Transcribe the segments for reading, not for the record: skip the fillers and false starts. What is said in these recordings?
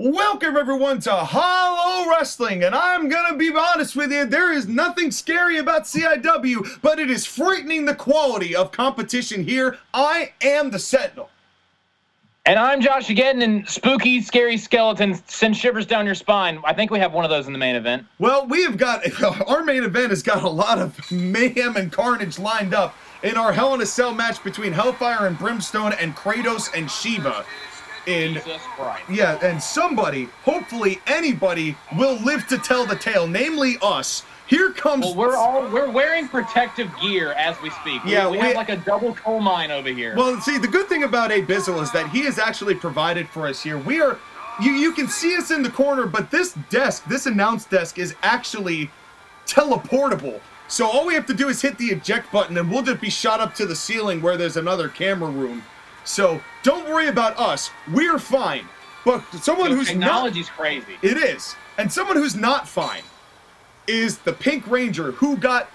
Welcome everyone to Hallowrestling, and I'm gonna be honest with you, there is nothing scary about CIW, but it is frightening the quality of competition here. I am the Sentinel. And I'm JOSHAGEDDON, and spooky, scary skeletons send shivers down your spine. I think we have one of those in the main event. Well, we have got, our main event has got a lot of mayhem and carnage lined up in our Hell in a Cell match between Hellfire and Brimstone and Kratos and Shiva. Jesus Christ. Yeah, and somebody, hopefully anybody, will live to tell the tale, namely us. Here comes... Well, we're wearing protective gear as we speak. Yeah, we have like a double coal mine over here. Well, see, the good thing about Abizzle is that he has actually provided for us here. We are... You can see us in the corner, but this desk, this announce desk, is actually teleportable. So all we have to do is hit the eject button, and we'll just be shot up to the ceiling where there's another camera room. So don't worry about us. We're fine. But someone who's technology's crazy. It is. And someone who's not fine is the Pink Ranger, who got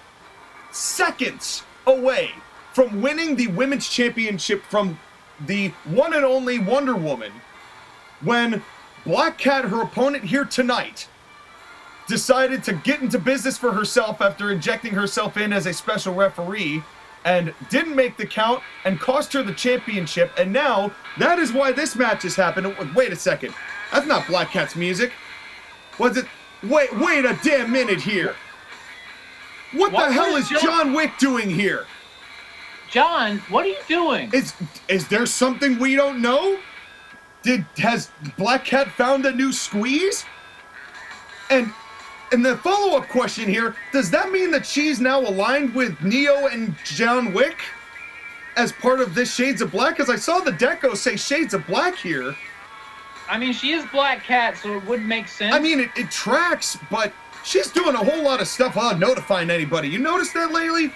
seconds away from winning the Women's Championship from the one and only Wonder Woman when Black Cat, her opponent here tonight, decided to get into business for herself after injecting herself in as a special referee and didn't make the count and cost her the championship, and now that is why this match has happened. Wait a second, that's not Black Cat's music. Was it? Wait a damn minute here. What the hell is John Wick doing here? John, what are you doing? Is there something we don't know? Has Black Cat found a new squeeze? And the follow-up question here, does that mean that she's now aligned with Neo and John Wick as part of this Shades of Black? Because I saw the deco say Shades of Black here. I mean, she is Black Cat, so it would make sense. I mean, it tracks, but she's doing a whole lot of stuff without notifying anybody. You noticed that lately?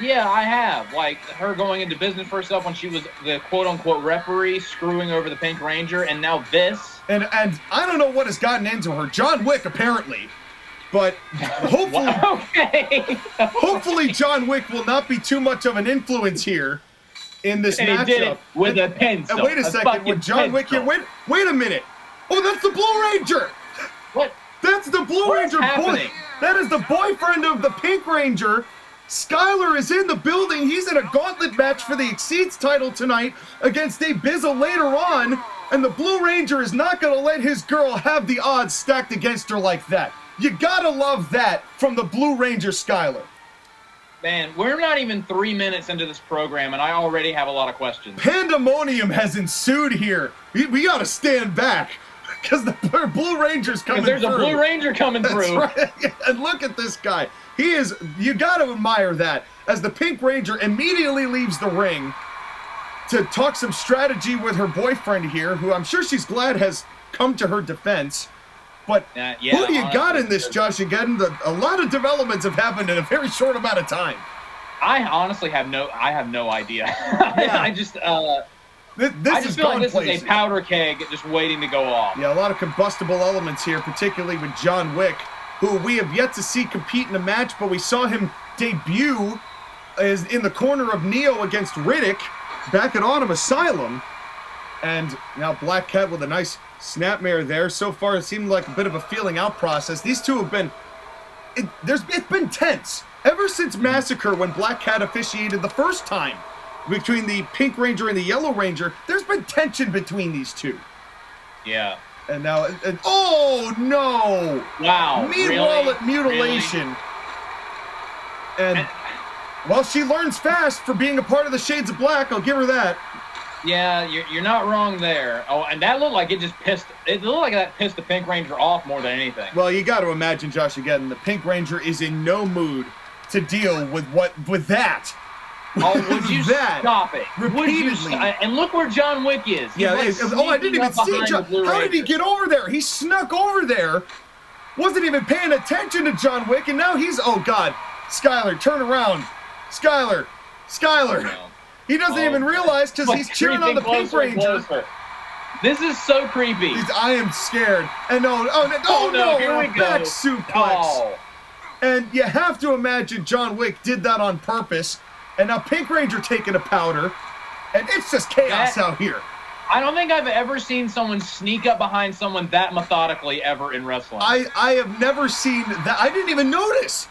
Yeah, I have. Like, her going into business for herself when she was the quote-unquote referee, screwing over the Pink Ranger, and now this. And I don't know what has gotten into her. John Wick, apparently. But hopefully, hopefully John Wick will not be too much of an influence here in this matchup. He did it with a pencil. And wait a second, with John Wick here, wait a minute. Oh, that's the Blue Ranger. What? That's the Blue Ranger boy. That is the boyfriend of the Pink Ranger. Skylar is in the building. He's in a gauntlet match for the Exceeds title tonight against Abizzle later on. And the Blue Ranger is not going to let his girl have the odds stacked against her like that. You gotta love that from the Blue Ranger Skylar. Man, we're not even 3 minutes into this program, and I already have a lot of questions. Pandemonium has ensued here. We gotta stand back, because the Blue Ranger's coming through. There's a Blue Ranger coming through. That's right. And look at this guy. He is, you gotta admire that, as the Pink Ranger immediately leaves the ring to talk some strategy with her boyfriend here, who I'm sure she's glad has come to her defense. But yeah, who do you got in this, JOSHAGEDDON? A lot of developments have happened in a very short amount of time. I honestly have no idea. Yeah. I just feel like this is a powder keg just waiting to go off. Yeah, a lot of combustible elements here, particularly with John Wick, who we have yet to see compete in a match, but we saw him debut as in the corner of Neo against Riddick back at Autumn Asylum. And now Black Cat with a nice snapmare there. So far, it seemed like a bit of a feeling out process. These two have been... It's been tense. Ever since Massacre, when Black Cat officiated the first time between the Pink Ranger and the Yellow Ranger, there's been tension between these two. Yeah. And now... oh, no! Wow, Meat-wallet mutilation. Really? And... well, she learns fast for being a part of the Shades of Black. I'll give her that. Yeah, you're not wrong there. Oh, and that looked like it looked like that pissed the Pink Ranger off more than anything. Well, you got to imagine, JOSHAGEDDON, the Pink Ranger is in no mood to deal with that. Oh, would you stop it? Repeatedly. And look where John Wick is. Yeah, I didn't even see John. How did he get over there? He snuck over there, wasn't even paying attention to John Wick, and now he's, oh God, Skylar, turn around. Skylar. Oh, no. He doesn't even realize because he's cheering on the Pink Ranger. This is so creepy. I am scared. And no, here we go. Back suplex. Oh. And you have to imagine John Wick did that on purpose. And now Pink Ranger taking a powder. And it's just chaos out here. I don't think I've ever seen someone sneak up behind someone that methodically ever in wrestling. I have never seen that. I didn't even notice.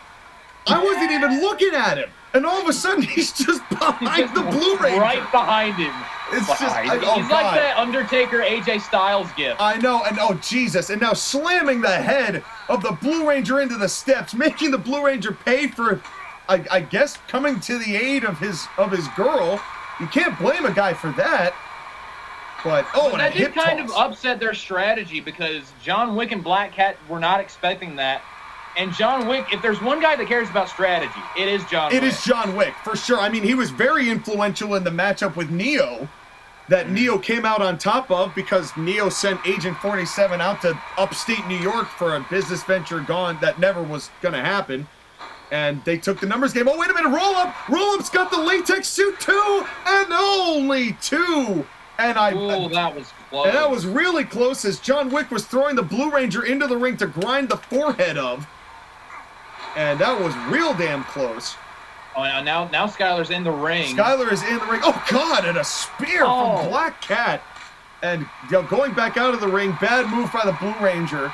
I wasn't even looking at him. And all of a sudden, he's just behind the Blue Ranger. Right behind him. It's just, he's like that Undertaker AJ Styles gift. I know, and oh, Jesus. And now slamming the head of the Blue Ranger into the steps, making the Blue Ranger pay for, I guess, coming to the aid of his girl. You can't blame a guy for that. But, and that a hip did kind toss. of upset their strategy because John Wick and Black Cat were not expecting that. And John Wick, if there's one guy that cares about strategy, it is John Wick. It is John Wick, for sure. I mean, he was very influential in the matchup with Neo that Neo came out on top of because Neo sent Agent 47 out to upstate New York for a business venture that never was going to happen. And they took the numbers game. Oh, wait a minute, Roll-Up! Roll-Up's got the latex suit too! And only 2! And that was close. And that was really close as John Wick was throwing the Blue Ranger into the ring to grind the forehead of. And that was real damn close. Oh, now Skylar's in the ring. Skylar is in the ring. Oh, God, and a spear from Black Cat. And going back out of the ring, bad move by the Blue Ranger.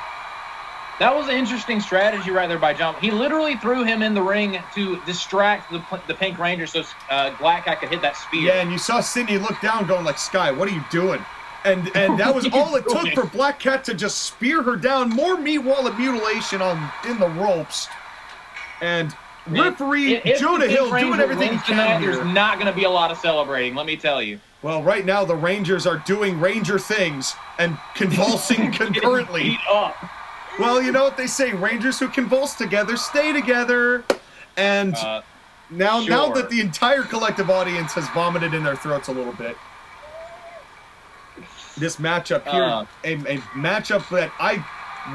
That was an interesting strategy right there by John. He literally threw him in the ring to distract the Pink Ranger so Black Cat could hit that spear. Yeah, and you saw Sydney look down going like, Sky, what are you doing? And that was all it took for Black Cat to just spear her down. More meat wallet mutilation in the ropes. And referee Jonah Hill doing everything he can here. There's not going to be a lot of celebrating, let me tell you. Well, right now the Rangers are doing Ranger things and convulsing concurrently. Beat up. Well, you know what they say, Rangers who convulse together stay together. And now that the entire collective audience has vomited in their throats a little bit, this matchup here, a matchup that I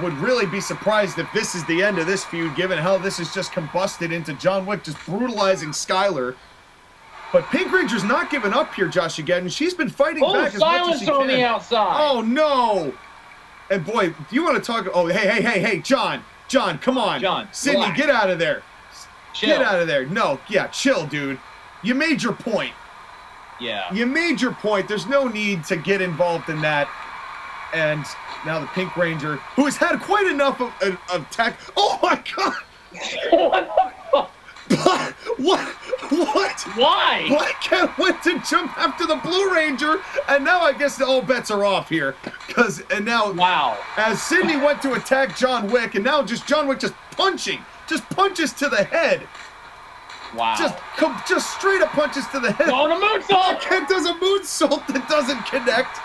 would really be surprised if this is the end of this feud, given how this is just combusted into John Wick just brutalizing Skylar. But Pink Ranger's not giving up here, JOSHAGEDDON. She's been fighting back as much as she can. On the outside. Oh, no. And, boy, do you want to talk... Oh, hey, John, come on. John, Sydney, relax. get out of there. Chill. Get out of there. No, yeah, chill, dude. You made your point. Yeah. You made your point. There's no need to get involved in that. And now the Pink Ranger, who has had quite enough of attack. Oh, my God. What the fuck? What? Why? Black Cat went to jump after the Blue Ranger, and now I guess all bets are off here. Wow. As Sydney went to attack John Wick, and now John Wick just punches to the head. Wow. Just straight up punches to the head. On a moonsault. Black Cat does a moonsault that doesn't connect.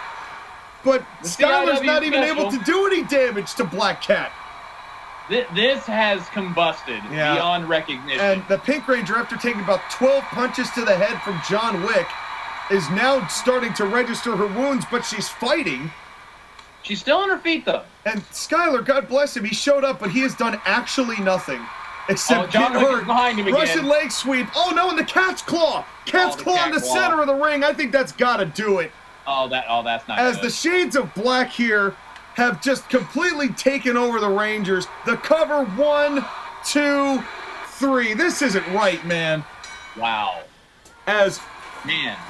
But Skylar's not even able to do any damage to Black Cat. This has combusted beyond recognition. And the Pink Ranger, after taking about 12 punches to the head from John Wick, is now starting to register her wounds, but she's fighting. She's still on her feet, though. And Skylar, God bless him, he showed up, but he has done actually nothing. Except John get Wick hurt. is behind him again. Russian leg sweep. Oh, no, and the cat's claw. Cat's claw in the center of the ring. I think that's got to do it. That's not As good. the Shades of Black here have just completely taken over the Rangers. The cover, 1, 2, 3. This isn't right, man. Wow. As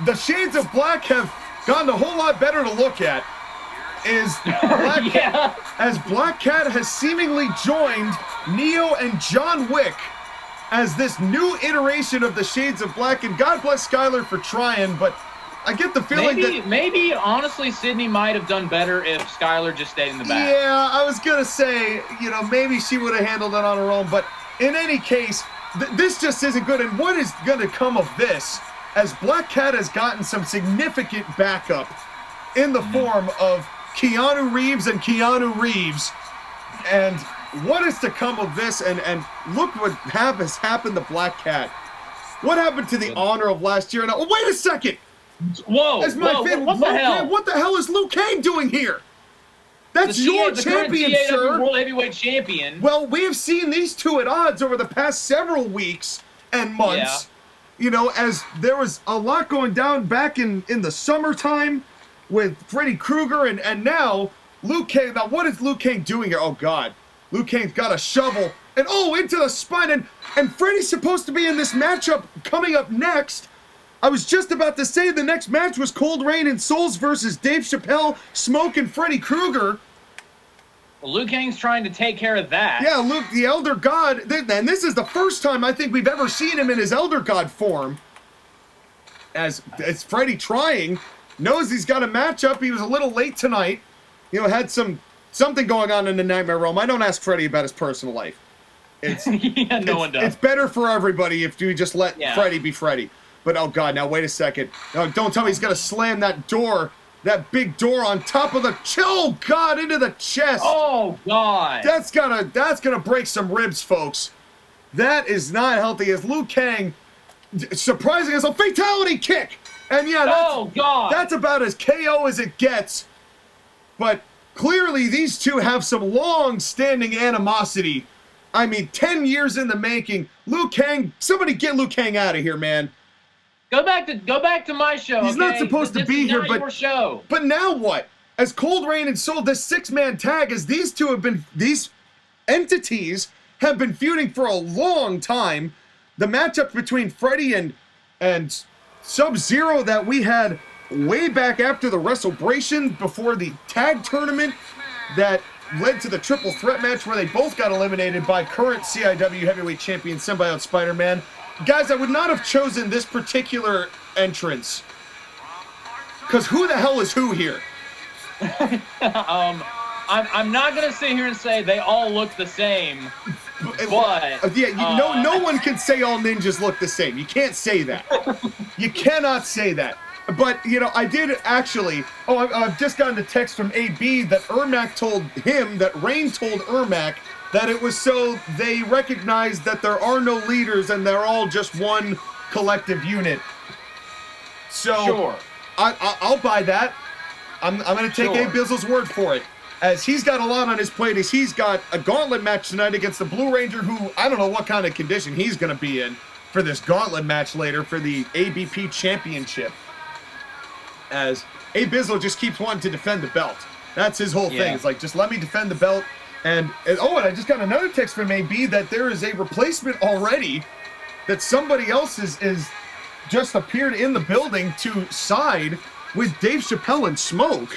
the Shades of Black have gotten a whole lot better to look at. As Black Cat has seemingly joined Neo and John Wick as this new iteration of the Shades of Black. And God bless Skylar for trying, but I get the feeling maybe honestly Sydney might have done better if Skylar just stayed in the back. Yeah, I was gonna say, maybe she would have handled it on her own, but in any case, this just isn't good. And what is gonna come of this, as Black Cat has gotten some significant backup in the form of Keanu Reeves and Keanu Reeves, and what is to come of this? And look what has happened to Black Cat. What happened to the honor of last year? And wait a second. Whoa! What the hell? What the hell is Liu Kang doing here? That's your champion, sir. World Heavyweight Champion. Well, we have seen these two at odds over the past several weeks and months. Yeah. As there was a lot going down back in the summertime with Freddy Krueger, and now Liu Kang. Now, what is Liu Kang doing here? Oh, God. Liu Kang's got a shovel. And, into the spine. And Freddy's supposed to be in this matchup coming up next. I was just about to say the next match was Cold Rain and Souls versus Dave Chappelle, Smoke, and Freddy Krueger. Well, Liu Kang's trying to take care of that. Yeah, Luke, the Elder God, and this is the first time I think we've ever seen him in his Elder God form. As Freddy trying, knows he's got a matchup. He was a little late tonight. You know, had something going on in the Nightmare Realm. I don't ask Freddy about his personal life. It's, yeah, no one does. It's better for everybody if you just let Freddy be Freddy. But, oh, God, now, wait a second. No, don't tell me he's going to slam that door, that big door on top of the... Oh, God, into the chest. Oh, God. That's gonna break some ribs, folks. That is not healthy. As Liu Kang, surprising as a fatality kick. And, yeah, that's about as KO as it gets. But clearly, these two have some long-standing animosity. I mean, 10 years in the making. Liu Kang, somebody get Liu Kang out of here, man. Go back to my show. He's not supposed to be here, but your show. But now what? As Cold Rain and Soul, this 6-man tag, as these entities have been feuding for a long time. The matchup between Freddy and Sub-Zero that we had way back after the WrestleBration, before the tag tournament that led to the triple threat match where they both got eliminated by current CIW heavyweight champion Symbiote Spider-Man. Guys, I would not have chosen this particular entrance. Because who the hell is who here? I'm not going to sit here and say they all look the same, but... no one can say all ninjas look the same. You can't say that. You cannot say that. But, you know, I did actually... Oh, I've just gotten a text from AB that Ermac told him, that Rain told Ermac, that it was so they recognize that there are no leaders and they're all just one collective unit. So, sure. I'll buy that. I'm going to take Abizzle's word for it. As he's got a lot on his plate, as he's got a gauntlet match tonight against the Blue Ranger, who I don't know what kind of condition he's going to be in for this gauntlet match later for the ABP Championship. As Abizzle just keeps wanting to defend the belt. That's his whole thing. It's like, just let me defend the belt. And I just got another text from AB that there is a replacement already, that somebody else is just appeared in the building to side with Dave Chappelle and Smoke.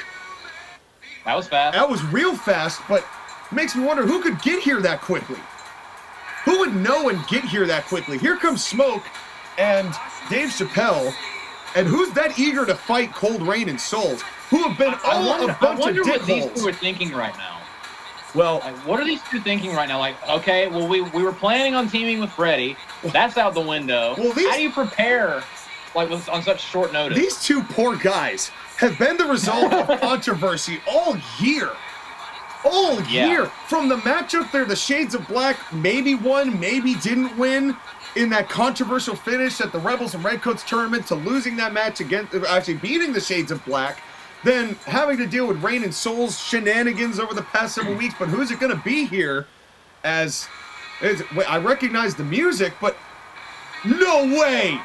That was fast. That was real fast, but makes me wonder who could get here that quickly. Who would know and get here that quickly? Here comes Smoke and Dave Chappelle, and who's that eager to fight Cold Rain and Souls, who have been a bunch of dickholes. I wonder what these two are thinking right now. Well, like, what are these two thinking right now? Like, okay, well, we were planning on teaming with Freddy. That's out the window. Well, how do you prepare, like, on such short notice? These two poor guys have been the result of controversy all year. All year. From the matchup there, the Shades of Black maybe won, maybe didn't win in that controversial finish at the Rebels and Redcoats tournament, to losing that match against, actually beating the Shades of Black, then having to deal with Rain and Soul's shenanigans over the past several weeks. But who's it going to be here? I recognize the music, but no way!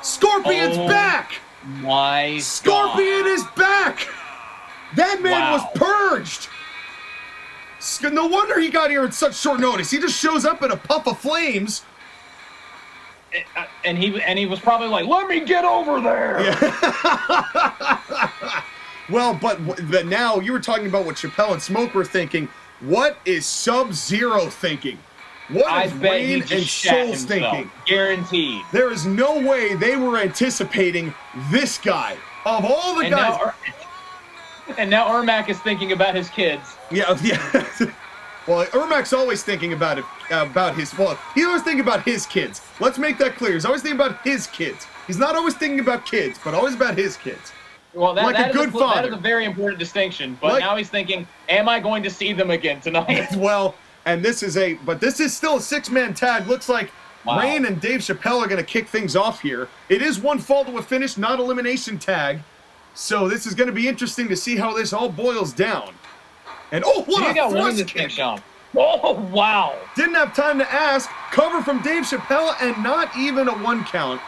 Scorpion's back! My Scorpion is back! That man was purged! No wonder he got here at such short notice. He just shows up in a puff of flames. And he was probably like, let me get over there! Yeah. Well, but now you were talking about what Chappelle and Smoke were thinking. What is Sub-Zero thinking? What is Rain and Souls thinking? Guaranteed. There is no way they were anticipating this guy. Of all the guys... And now Ermac is thinking about his kids. Yeah. Well, Ermac's always thinking about his... Well, he's always thinking about his kids. Let's make that clear. He's always thinking about his kids. He's not always thinking about kids, but always about his kids. Well, that is a very important distinction. But now he's thinking, am I going to see them again tonight? Well, and this is still a 6-man tag. Looks like Rain and Dave Chappelle are going to kick things off here. It is one fall to a finish, not elimination tag. So this is going to be interesting to see how this all boils down. And what a thrust kick! Oh, wow. Didn't have time to ask. Cover from Dave Chappelle and not even a 1 count.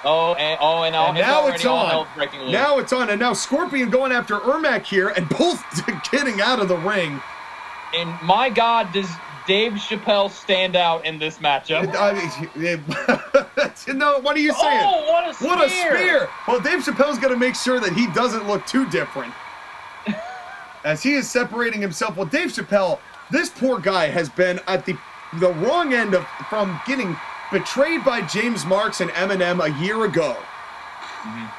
And now it's on. Now it's on, and now Scorpion going after Ermac here, and both getting out of the ring. And my God, does Dave Chappelle stand out in this matchup? I mean, No, what are you saying? Oh, what a spear! What a spear! Well, Dave Chappelle's going to make sure that he doesn't look too different. As he is separating himself. Well, Dave Chappelle, this poor guy has been at the wrong end of from getting betrayed by James Marks and Eminem a year ago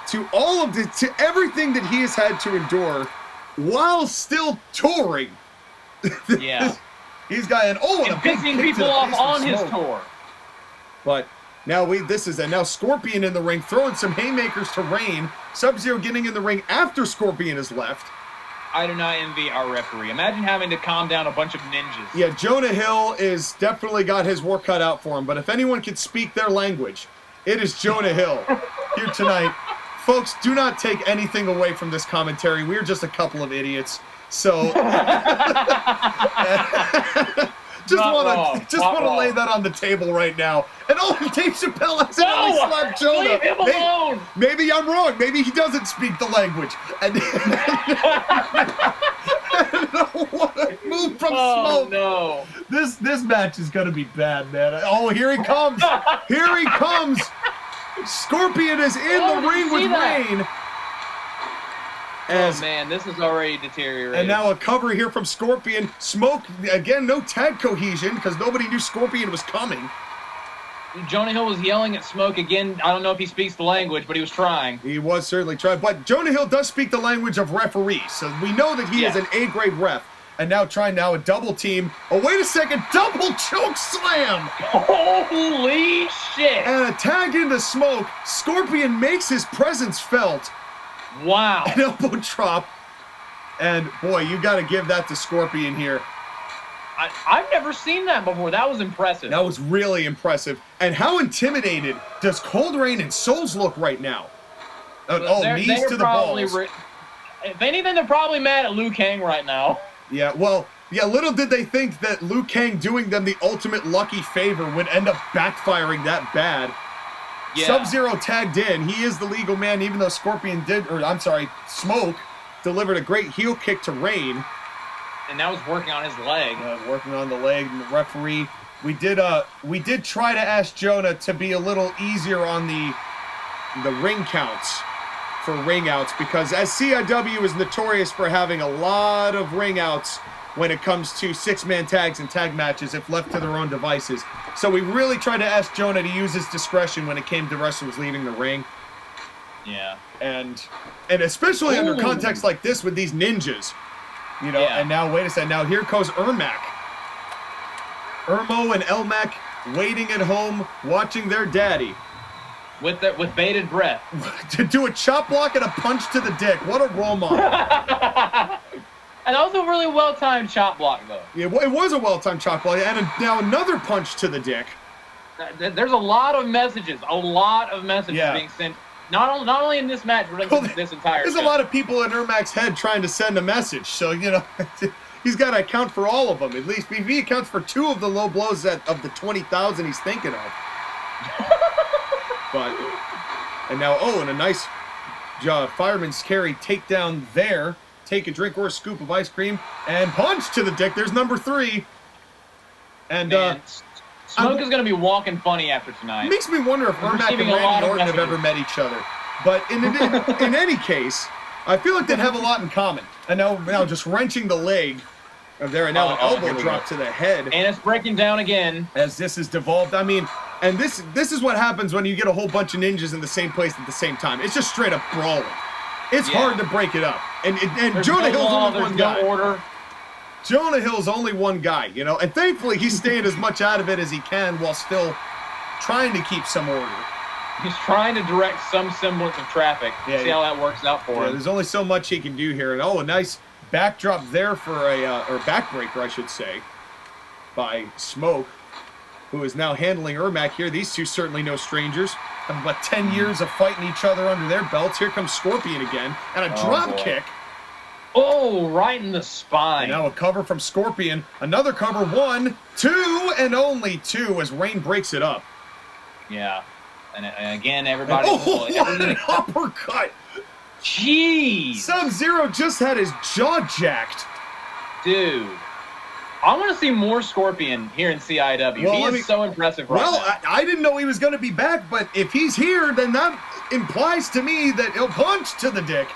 to all of to everything that he has had to endure while still touring. Yeah. He's got and pissing people off on his tour. But now now Scorpion in the ring throwing some haymakers to Rain. Sub-Zero getting in the ring after Scorpion has left. I do not envy our referee. Imagine having to calm down a bunch of ninjas. Yeah, Jonah Hill is definitely got his work cut out for him. But if anyone can speak their language, it is Jonah Hill here tonight. Folks, do not take anything away from this commentary. We're just a couple of idiots. So just want to lay that on the table right now. And Dave Chappelle accidentally slapped Jonah. Leave him alone. Maybe I'm wrong. Maybe he doesn't speak the language. And what a move from Smoke. No. This match is gonna be bad, man. Oh, here he comes. Here he comes. Scorpion is in the ring with Rain. Oh man, this is already deteriorating. And now a cover here from Scorpion. Smoke, again, no tag cohesion because nobody knew Scorpion was coming. Jonah Hill was yelling at Smoke again. I don't know if he speaks the language, but he was trying. He was certainly trying. But Jonah Hill does speak the language of referees, so we know that he is an A-grade ref. And now trying a double team. Oh, wait a second. Double choke slam. Holy shit. And a tag into Smoke. Scorpion makes his presence felt. Wow. An elbow drop. And, boy, you got to give that to Scorpion here. I've never seen that before. That was impressive. That was really impressive. And how intimidated does Cold Rain and Souls look right now? Knees to the balls. If anything, they're probably mad at Liu Kang right now. Yeah, well, little did they think that Liu Kang doing them the ultimate lucky favor would end up backfiring that bad. Yeah. Sub-Zero tagged in. He is the legal man, even though Smoke delivered a great heel kick to Rain. And that was working on his leg. Working on the leg, and the referee. We did try to ask Jonah to be a little easier on the ring counts for ring outs, because as CIW is notorious for having a lot of ring outs when it comes to six-man tags and tag matches if left to their own devices. So we really tried to ask Jonah to use his discretion when it came to wrestlers leaving the ring. Yeah. And especially under context like this with these ninjas. You know, and now, wait a second, now here goes Ermac. Ermo and Ermac waiting at home, watching their daddy. With bated breath. To do a chop block and a punch to the dick. What a role model. And that was a really well-timed chop block, though. Yeah, it was a well-timed chop block, and now another punch to the dick. There's a lot of messages being sent. Not only in this match, but in this entire There's show. a lot of people in Ermac's head trying to send a message, so, you know, he's got to account for all of them. At least if he accounts for 2 of the low blows of the 20,000 he's thinking of. And now, and a nice fireman's carry takedown there. Take a drink or a scoop of ice cream and punch to the dick. There's number 3. And Smoke is going to be walking funny after tonight. Makes me wonder if Ermac and Randy Orton have ever met each other. But in any case, I feel like they'd have a lot in common. And now just wrenching the leg there, and now an elbow drop to the head. And it's breaking down again. As this is devolved. I mean, and this is what happens when you get a whole bunch of ninjas in the same place at the same time. It's just straight up brawling. It's hard to break it up. And Jonah Hill's only one guy. Order. Jonah Hill's only one guy, you know, and thankfully he's staying as much out of it as he can while still trying to keep some order. He's trying to direct some semblance of traffic. See how that works out for him. There's only so much he can do here. And a nice backdrop there for or backbreaker, I should say, by Smoke, who is now handling Ermac here. These two certainly no strangers. Have about 10 years of fighting each other under their belts. Here comes Scorpion again, and a drop kick. Oh, right in the spine. And now a cover from Scorpion. Another cover, 1, 2, and only 2 as Rain breaks it up. Yeah. And again, everybody... what an uppercut! Jeez! Sub-Zero just had his jaw jacked. Dude. I want to see more Scorpion here in CIW. Well, he is so impressive right now. I didn't know he was going to be back, but if he's here, then that implies to me that he'll punch to the dick.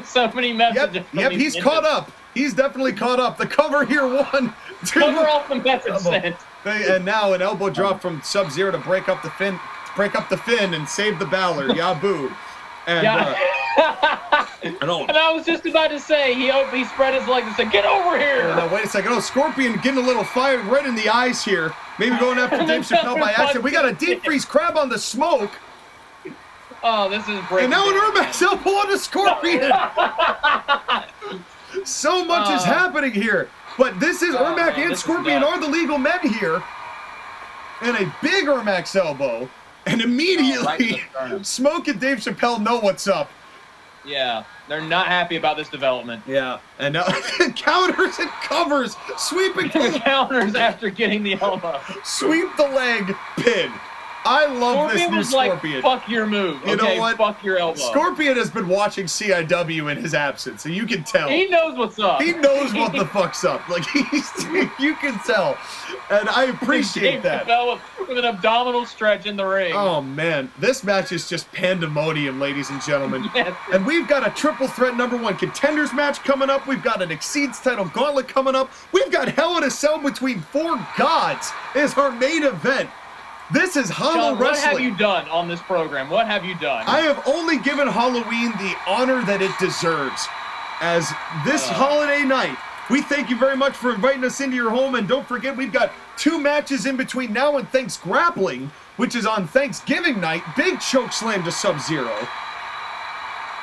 So many messages. Yep, he's caught up. He's definitely caught up. The cover here won. Cover off the message sent. And now an elbow drop from Sub-Zero to break up the fin and save the Ballard. Yabu. And, and I was just about to say, he spread his legs and said, "Get over here!" No, wait a second. Oh, Scorpion getting a little fire right in the eyes here. Maybe going after Dave Chappelle by accident. We got a deep freeze crab on the smoke. Oh, this is great. And now an Ermac elbow on the Scorpion. So much is happening here. But this is Ermac and Scorpion are the legal men here. And a big Ermac's elbow. And immediately, Smoke and Dave Chappelle know what's up. Yeah, they're not happy about this development. Yeah, and now counters and covers, sweeping counters after getting the elbow. Sweep the leg, pin. I love this new Scorpion. Like, fuck your move. You know what? Fuck your elbow. Scorpion has been watching CIW in his absence, so you can tell. He knows what's up. He knows what the fuck's up. Like, you can tell. And I appreciate that. With an abdominal stretch in the ring. Oh, man. This match is just pandemonium, ladies and gentlemen. Yes. And we've got a triple threat #1 contenders match coming up. We've got an Exceeds title gauntlet coming up. We've got Hell in a Cell between 4 gods is our main event. This is Hallowrestling. What have you done on this program? What have you done? I have only given Halloween the honor that it deserves. As this holiday night, we thank you very much for inviting us into your home. And don't forget, we've got 2 matches in between now and Thanks Grappling, which is on Thanksgiving night. Big choke slam to Sub-Zero.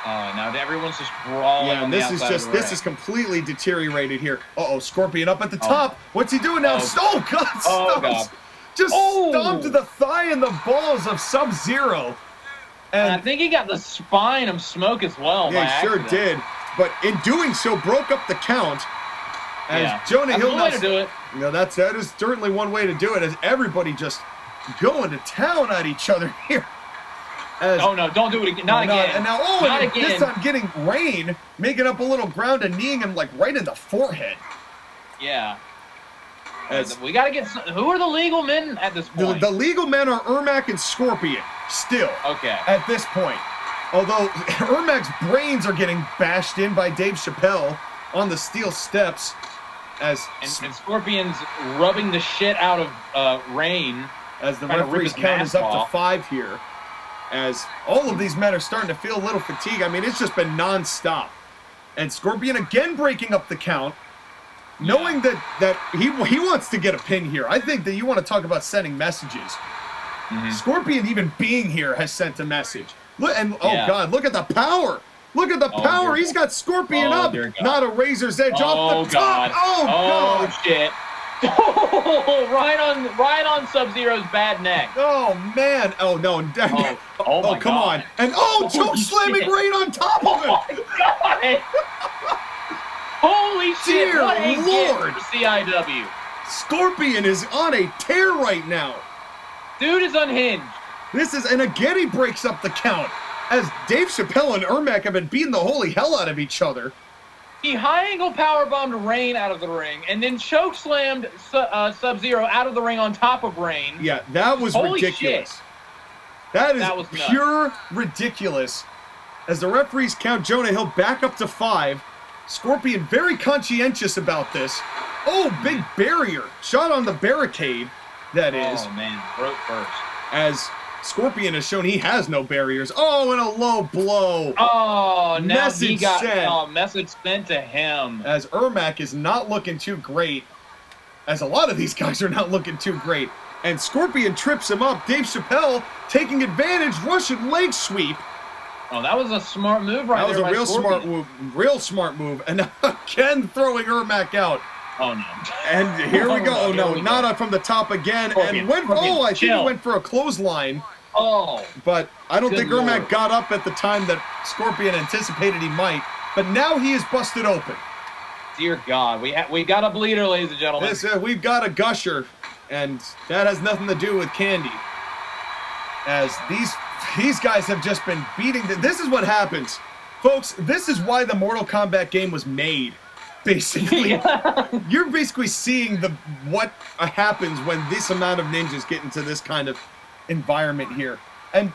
Now everyone's just brawling. Yeah, and this is completely deteriorated here. Uh-oh, Scorpion up at the top. What's he doing now? Oh, God, oh, God. Just stomped the thigh and the balls of Sub-Zero. And I think he got the spine of Smoke as well. Yeah, he sure did. But in doing so, broke up the count. As Jonah Hill way to do it. You know, that is certainly one way to do it, as everybody just going to town at each other here. Oh, no, don't do it again. Not again. And now, this time getting Rain, making up a little ground and kneeing him like right in the forehead. Yeah. We got to get who are the legal men at this point? The legal men are Ermac and Scorpion still. Okay. At this point. Although Ermac's brains are getting bashed in by Dave Chappelle on the steel steps. And Scorpion's rubbing the shit out of Rain. As the referee's count is up to 5 here. As all of these men are starting to feel a little fatigue. I mean, it's just been non-stop. And Scorpion again breaking up the count. Knowing that he wants to get a pin here. I think that you want to talk about sending messages. Scorpion even being here has sent a message. Look, and oh God, look at the power. Look at the power. He's got Scorpion up. Not a razor's edge off the top. Oh God. Shit. right on Sub-Zero's bad neck. Oh man. Oh no. Oh come on. And choke slamming right on top of him. Oh my God. Holy shit, Dear what a Lord. gift for CIW. Scorpion is on a tear right now. Dude is unhinged. And again he breaks up the count. As Dave Chappelle and Ermac have been beating the holy hell out of each other. He high-angle powerbombed Rain out of the ring, and then choke-slammed Sub-Zero out of the ring on top of Rain. Yeah, that was ridiculous. Shit. That is pure ridiculous. As the referees count Jonah Hill back up to 5. Scorpion very conscientious about this. Oh, big barrier. Shot on the barricade, that is. Oh, man. Broke first. As Scorpion has shown he has no barriers. Oh, and a low blow. Oh, now message he got sent. Message sent to him. As Ermac is not looking too great. As a lot of these guys are not looking too great. And Scorpion trips him up. Dave Chappelle taking advantage. Russian leg sweep. Oh, that was a smart move right there. That was a real smart move. And again throwing Ermac out. Oh, no. And here we go. Oh, no. Not from the top again. Scorpion, and I think he went for a clothesline. Oh. But I don't think Ermac got up at the time that Scorpion anticipated he might. But now he is busted open. Dear God. We got a bleeder, ladies and gentlemen. We've got a gusher. And that has nothing to do with candy. As these guys have just been beating. This is what happens. Folks, this is why the Mortal Kombat game was made. basically. Yeah. You're basically seeing what happens when this amount of ninjas get into this kind of environment here. And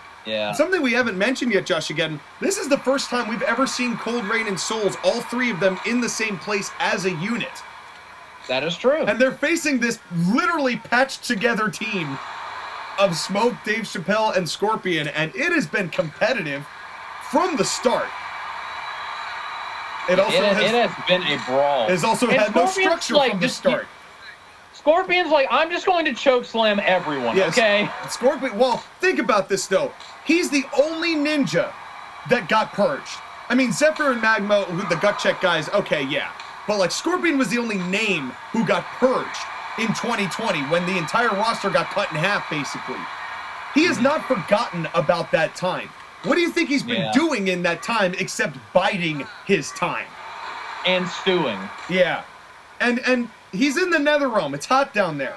something we haven't mentioned yet, Josh, again, this is the first time we've ever seen Cold Rain and Souls, all three of them in the same place as a unit. That is true. And they're facing this literally patched together team of Smoke, Dave Chappelle, and Scorpion, and it has been competitive from the start. It has been a brawl. It has also had no structure from the start. Scorpion's like, I'm just going to choke slam everyone, okay? Scorpion, well, think about this, though. He's the only ninja that got purged. I mean, Zephyr and Magma, the gut check guys, okay, yeah. But, like, Scorpion was the only name who got purged in 2020 when the entire roster got cut in half, basically. He has not forgotten about that time. What do you think he's been doing in that time except biding his time? And stewing. Yeah. And he's in the Netherrealm. It's hot down there.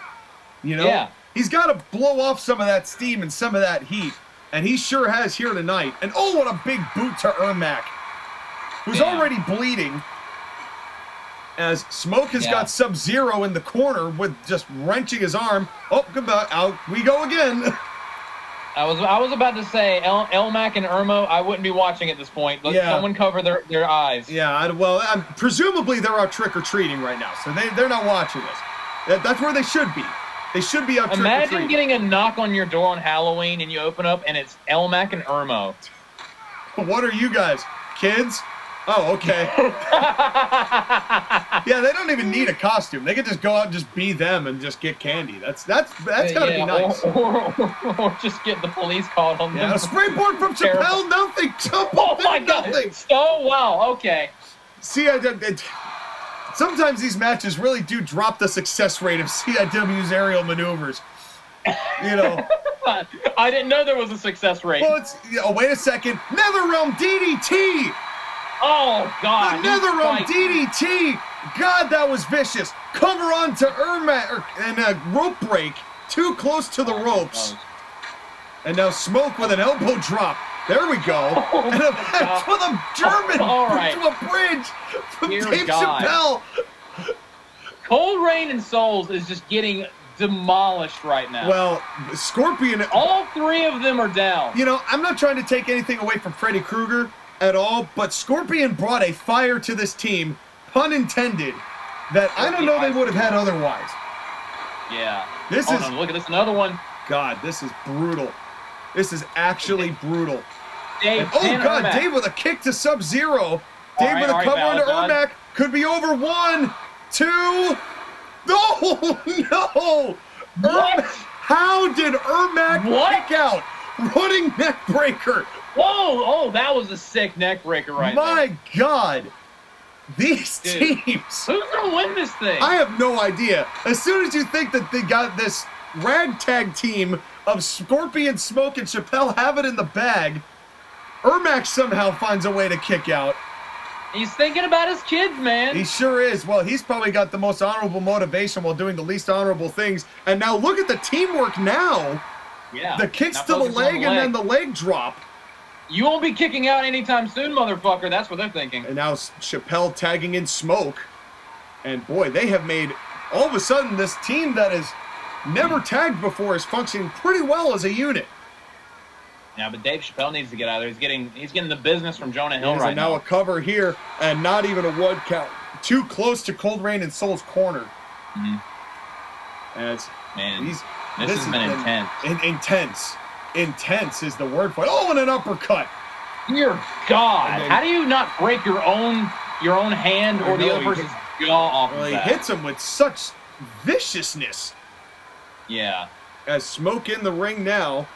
You know? Yeah. He's got to blow off some of that steam and some of that heat. And he sure has here tonight. And oh, what a big boot to Ermac, who's already bleeding. As Smoke has got Sub-Zero in the corner with just wrenching his arm. Oh, goodbye. Out we go again. I was about to say, Ermac and Ermo, I wouldn't be watching at this point. Let someone cover their eyes. Yeah, well, presumably they're out trick-or-treating right now, so they're not watching this. That's where they should be. They should be out trick-or-treating. Imagine getting a knock on your door on Halloween and you open up and it's Ermac and Ermo. What are you guys, kids? Oh, okay. Yeah, they don't even need a costume. They could just go out and just be them and just get candy. That's gotta be nice. Or just get the police called on them. A springboard from Chappelle, nothing. Oh my God! Oh wow, okay. See, sometimes these matches really do drop the success rate of CIW's aerial maneuvers. You know. I didn't know there was a success rate. Well, wait a second. Netherrealm DDT. Oh, God. The Netherrealm DDT. God, that was vicious. Cover on to Ermac and a rope break. Too close to the ropes. And now Smoke with an elbow drop. There we go. And with a German to a bridge from Dave Chappelle. Cold Rain and Souls is just getting demolished right now. Well, Scorpion. All three of them are down. You know, I'm not trying to take anything away from Freddy Krueger at all, but Scorpion brought a fire to this team, pun intended, that I don't know they would have had otherwise. Yeah. Look at this, another one. God, this is brutal. This is actually brutal. Dave, God, Dave with a kick to Sub-Zero. Dave with a cover onto Ermac. Could be over 1, 2. No, no. What? How did Ermac kick out? Running neck breaker. Whoa! Oh, that was a sick neck breaker right there. My God. These teams. Who's going to win this thing? I have no idea. As soon as you think that they got this ragtag team of Scorpion, Smoke, and Chappelle have it in the bag, Ermac somehow finds a way to kick out. He's thinking about his kids, man. He sure is. Well, he's probably got the most honorable motivation while doing the least honorable things. And now look at the teamwork now. Yeah. The kicks to the leg and then the leg drop. You won't be kicking out anytime soon, motherfucker. That's what they're thinking. And now Chappelle tagging in Smoke. And boy, they have made, all of a sudden, this team that has never tagged before is functioning pretty well as a unit. Yeah, but Dave Chappelle needs to get out of there. He's getting the business from Jonah Hill right now. Now a cover here, and not even a 1 count. Too close to Cold Rain and Soul's corner. And it's, this has been intense. Intense. Intense is the word for it. Oh, and an uppercut. Dear God. How do you not break your own hand or the other person's jaw off of that? He hits him with such viciousness. Yeah. As Smoke in the ring now.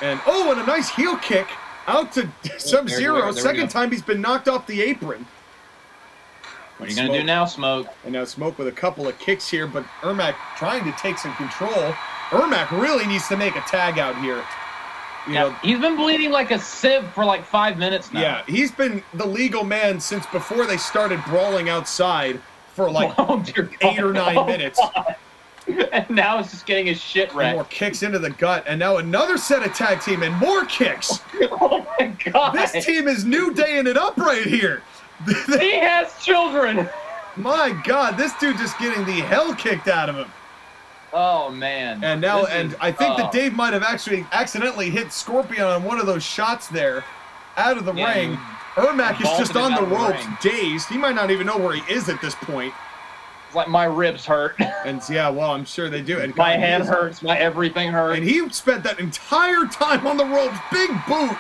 And and a nice heel kick out to Sub-Zero. Second time he's been knocked off the apron. What are you going to do now, Smoke? And now Smoke with a couple of kicks here, but Ermac trying to take some control. Ermac really needs to make a tag out here. You know, he's been bleeding like a sieve for like 5 minutes now. Yeah, he's been the legal man since before they started brawling outside for like 8 or 9 minutes. And now it's just getting his shit wrecked. More kicks into the gut, and now another set of tag team and more kicks. Oh my God. This team is New Daying it up right here. He has children. My God, this dude just getting the hell kicked out of him. Oh, man. And now, I think that Dave might have actually accidentally hit Scorpion on one of those shots there out of the ring. Ermac is just on the ropes, dazed. He might not even know where he is at this point. It's like my ribs hurt. And yeah, well, I'm sure they do. And my hand hurts. My everything hurts. And he spent that entire time on the ropes. Big boot.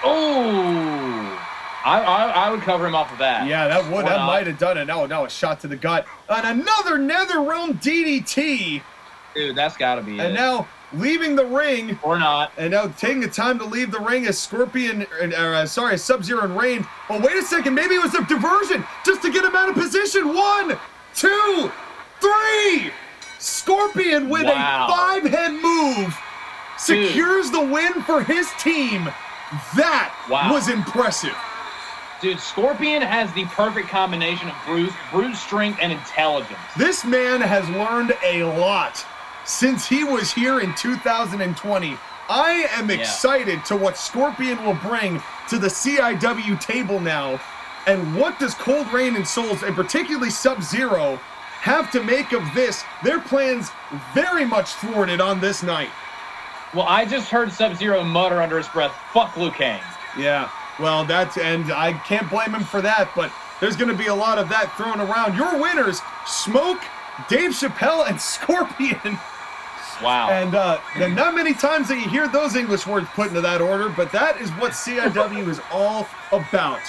Oh. I would cover him off of that. Yeah, that might have done it. Now a shot to the gut. And another Netherrealm DDT. Dude, that's got to be it. And now leaving the ring. Or not. And now taking the time to leave the ring as Scorpion, Sub-Zero and Rain. Oh, wait a second. Maybe it was a diversion just to get him out of position. 1, 2, 3. Scorpion with a 5-head move secures the win for his team. That was impressive. Dude, Scorpion has the perfect combination of brute strength and intelligence. This man has learned a lot since he was here in 2020. I am excited to what Scorpion will bring to the CIW table now. And what does Cold Rain and Souls, and particularly Sub-Zero, have to make of this? Their plans very much thwarted on this night. Well, I just heard Sub-Zero mutter under his breath, "Fuck Liu Kang." Yeah. Well, and I can't blame him for that, but there's going to be a lot of that thrown around. Your winners, Smoke, Dave Chappelle, and Scorpion. Wow. And not many times that you hear those English words put into that order, but that is what CIW is all about.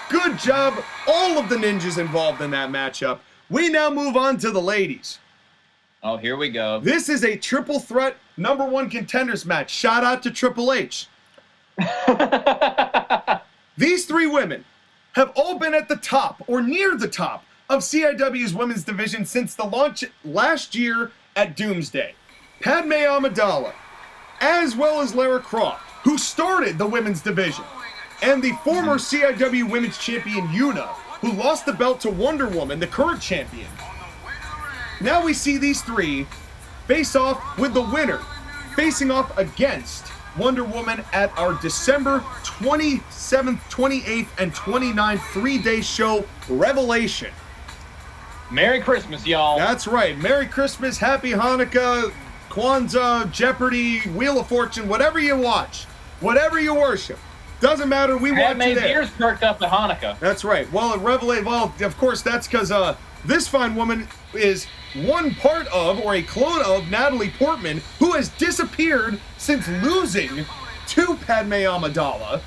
Good job, all of the ninjas involved in that matchup. We now move on to the ladies. Oh, here we go. This is a triple threat #1 contenders match. Shout out to Triple H. These 3 women have all been at the top or near the top of CIW's women's division since the launch last year at Doomsday. Padme Amidala, as well as Lara Croft, who started the women's division, and the former CIW women's champion Yuna, who lost the belt to Wonder Woman, the current champion. Now we see these 3 face off with the winner, facing off against Wonder Woman at our December 27th, 28th, and 29th 3-day show, Revelation. Merry Christmas, y'all. That's right. Merry Christmas, Happy Hanukkah, Kwanzaa, Jeopardy, Wheel of Fortune, whatever you watch, whatever you worship. Doesn't matter, we watch it there. Padme's ears perked up at Hanukkah. That's right. Well, at Revelation, well, of course, that's because this fine woman is one part of, or a clone of, Natalie Portman, who has disappeared since losing to Padme Amidala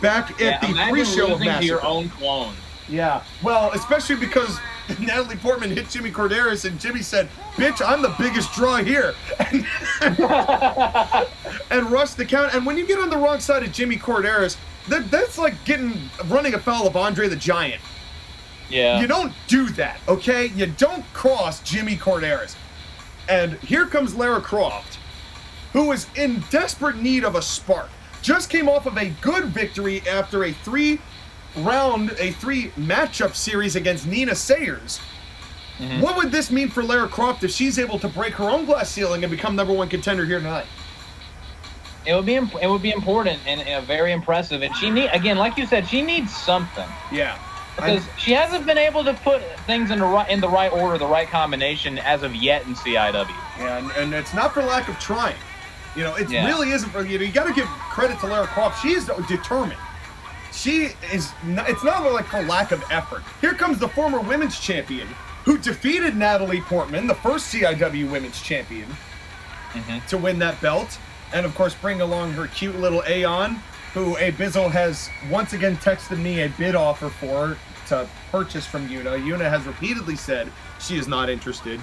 back at the pre-show of Massacre. To your own clone. Yeah, well, especially because Natalie Portman hit Jimmy Corderas, and Jimmy said, "Bitch, I'm the biggest draw here," and rushed the count. And when you get on the wrong side of Jimmy Corderas, that's like running afoul of Andre the Giant. Yeah. You don't do that, okay? You don't cross Jimmy Corderas. And here comes Lara Croft, who is in desperate need of a spark. Just came off of a good victory after a 3 matchup series against Nina Sayers. Mm-hmm. What would this mean for Lara Croft if she's able to break her own glass ceiling and become #1 contender here tonight? It would be important and very impressive. And again, like you said, she needs something. Yeah. Because she hasn't been able to put things in the right order, the right combination as of yet in CIW. Yeah, and it's not for lack of trying. You know, it really isn't for, you got to give credit to Lara Croft. She is determined. It's not like for lack of effort. Here comes the former women's champion who defeated Natalie Portman, the first CIW women's champion, to win that belt. And of course, bring along her cute little Aeon, who Abizzle has once again texted me a bid offer for to purchase from Yuna. Yuna has repeatedly said she is not interested.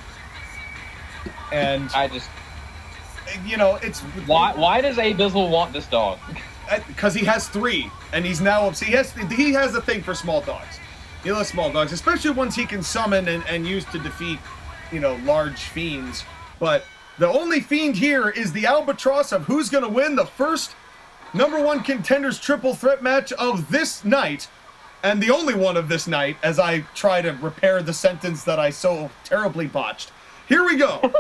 And it's why does Abizzle want this dog? Because he has 3, and he's now he has a thing for small dogs. He loves small dogs, especially ones he can summon and use to defeat, large fiends. But the only fiend here is the albatross of who's going to win the first #1 contenders triple threat match of this night, and the only one of this night, as I try to repair the sentence that I so terribly botched. Here we go.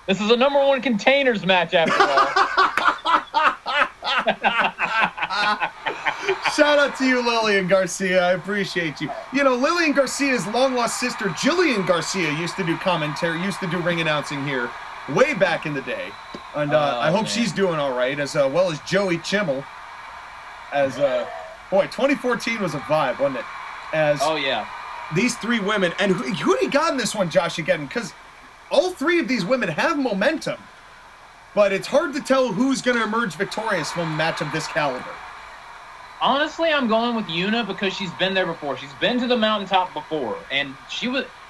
This is a #1 containers match after all. Shout out to you, Lillian Garcia. I appreciate you. You know, Lillian Garcia's long-lost sister, Jillian Garcia, used to do commentary, used to do ring announcing here way back in the day. And I hope she's doing all right, as well as Joey Chimmel. As, boy, 2014 was a vibe, wasn't it? As oh, yeah. These three women, and who do you got in this one, Josh, again? Because all three of these women have momentum, but it's hard to tell who's going to emerge victorious from a match of this caliber. Honestly, I'm going with Yuna because she's been there before. She's been to the mountaintop before, and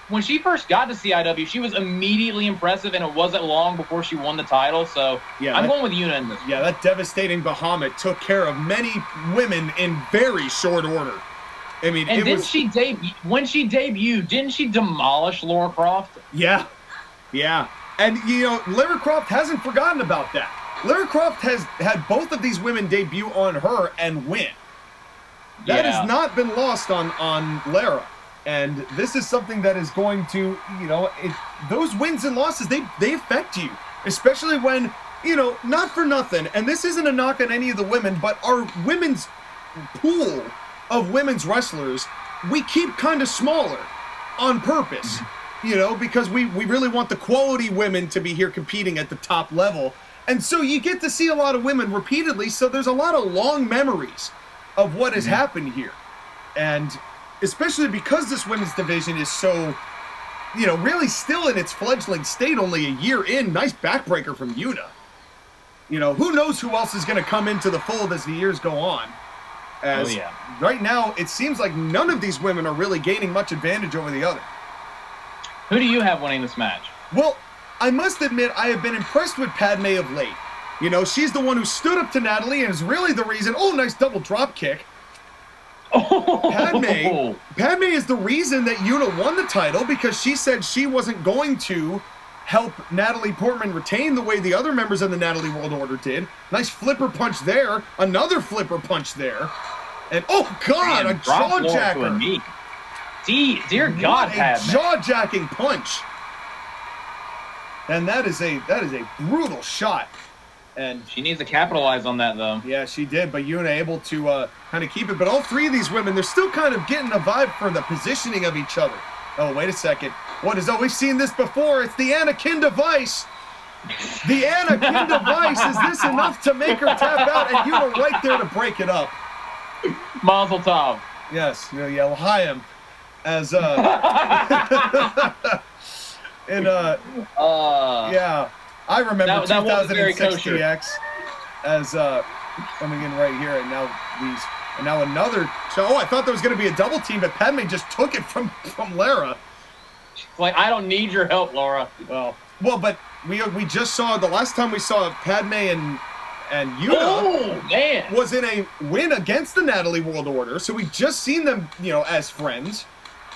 when she first got to CIW, she was immediately impressive, and it wasn't long before she won the title. So yeah, I'm going with Yuna in this. Yeah, that devastating Bahamut took care of many women in very short order. I mean, and when she debuted, didn't she demolish Lara Croft? Yeah, yeah. And, you know, Lara Croft hasn't forgotten about that. Lara Croft has had both of these women debut on her and win. That has not been lost on Lara. And this is something that is going to, you know, those wins and losses, they affect you. Especially when, you know, not for nothing, and this isn't a knock on any of the women, but our women's pool of women's wrestlers, we keep kind of smaller on purpose. You know, because we really want the quality women to be here competing at the top level. And so you get to see a lot of women repeatedly, so there's a lot of long memories of what has happened here. And especially because this women's division is so, you know, really still in its fledgling state, only a year in. Nice backbreaker from Yuna. You know, who knows who else is going to come into the fold as the years go on. As right now, it seems like none of these women are really gaining much advantage over the other. Who do you have winning this match? Well, I must admit I have been impressed with Padme of late. You know, she's the one who stood up to Natalie and is really the reason. Oh, nice double drop kick. Padme is the reason that Yuna won the title because she said she wasn't going to help Natalie Portman retain the way the other members of the Natalie World Order did. Nice flipper punch there. Another flipper punch there. And, oh, God, a jaw-jacker. Dear God, Padme. A jaw-jacking punch. And that is a brutal shot. And she needs to capitalize on that, though. Yeah, she did, but Yuna able to kind of keep it. But all three of these women, they're still kind of getting a vibe for the positioning of each other. Oh, wait a second. What is, we've seen this before. It's the Anakin device. The Anakin device. Is this enough to make her tap out? And Yuna right there to break it up. Mazel tov. Yes, yeah, L'chaim. As yeah, I remember 2006 DX as coming in right here, and now another. So, I thought there was going to be a double team, but Padme just took it from Lara. Like, I don't need your help, Lara. Well, but we just saw the last time we saw Padme and Yuna was in a win against the Natalie World Order, so we just seen them, you know, as friends.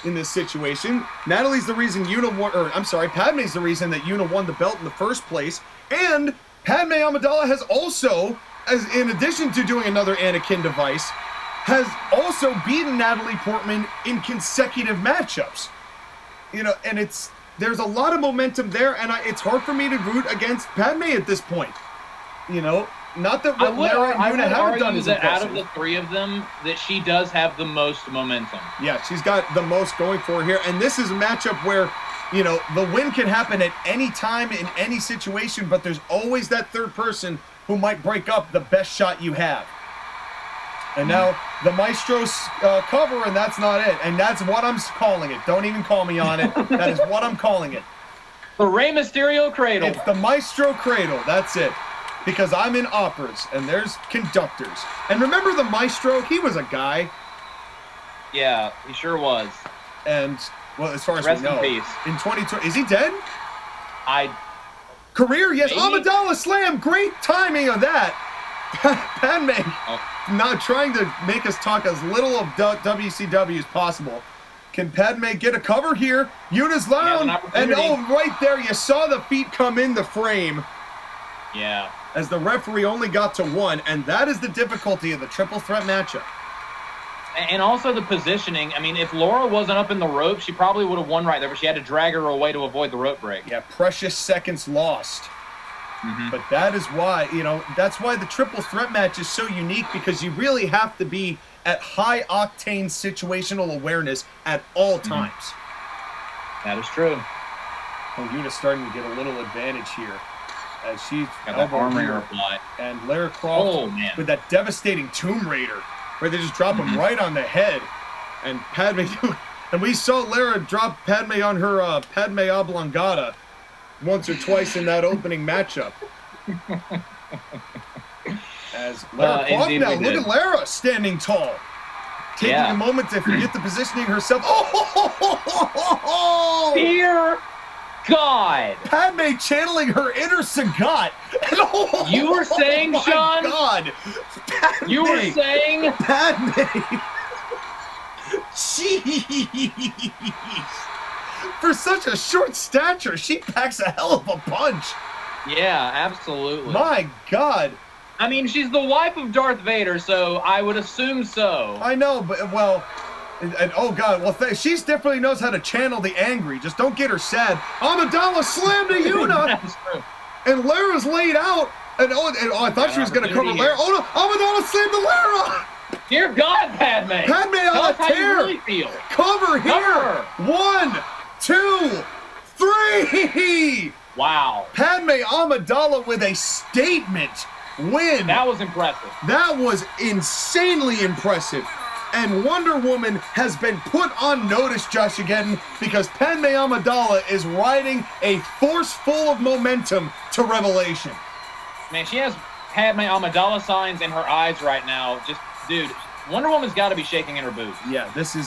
In this situation, Natalie's the reason Padme's the reason that Yuna won the belt in the first place, and Padme Amidala has also, as in addition to doing another Anakin device, has also beaten Natalie Portman in consecutive matchups. You know, and there's a lot of momentum there, and it's hard for me to root against Padme at this point. You know, not that what Lara and Yuna haven't done is that impressive. Out of the three of them, that she does have the most momentum. Yeah, she's got the most going for her here. And this is a matchup where, you know, the win can happen at any time in any situation, but there's always that third person who might break up the best shot you have. And now the Maestro's cover, and that's not it. And that's what I'm calling it. Don't even call me on it. That is what I'm calling it. The Rey Mysterio Cradle. It's the Maestro Cradle. That's it. Because I'm in operas, and there's conductors. And remember the Maestro? He was a guy. Yeah, he sure was. And, well, as far as Rest we know, in peace. In 2020, is he dead? Career, yes. Maybe? Amidala Slam, great timing of that. Padme, not trying to make us talk as little of WCW as possible. Can Padme get a cover here? Yuna's down, and right there, you saw the feet come in the frame. Yeah. As the referee only got to one, and that is the difficulty of the triple threat matchup. And also the positioning. I mean, if Lara wasn't up in the rope, she probably would have won right there, but she had to drag her away to avoid the rope break. Yeah, precious seconds lost. But that is why, that's why the triple threat match is so unique, because you really have to be at high octane situational awareness at all times. That is true. Oh, Yuna's starting to get a little advantage here as she's got that armor reply. And Lara Croft with that devastating Tomb Raider, where they just drop him right on the head. And Padme, and we saw Lara drop Padme on her Padme oblongata once or twice in that opening matchup. As Lara Croft now, look at Lara standing tall. Taking a moment to get the positioning herself. Oh! Dear God! Padme channeling her inner Sagat. You were saying, Sean? God! Padme, you were saying? Padme! Jeez! For such a short stature, she packs a hell of a punch. Yeah, absolutely. My God. I mean, she's the wife of Darth Vader, so I would assume so. I know, but, well, and oh God, well, she definitely knows how to channel the angry. Just don't get her sad. Amidala slammed to Yuna. That's true. And Lara's laid out. And I thought she was going to cover Lara. Oh, no, Amidala slammed to Lara. Dear God, Padme. Padme on a tear. How you really feel. Cover here. 1, 2, 3. Wow. Padme Amidala with a statement win. That was impressive. That was insanely impressive. And Wonder Woman has been put on notice, JOSHAGEDDON, because Padme Amidala is riding a force full of momentum to Revelation. Man, she has Padme Amidala signs in her eyes right now. Just, dude, Wonder Woman's got to be shaking in her boots. Yeah, this is,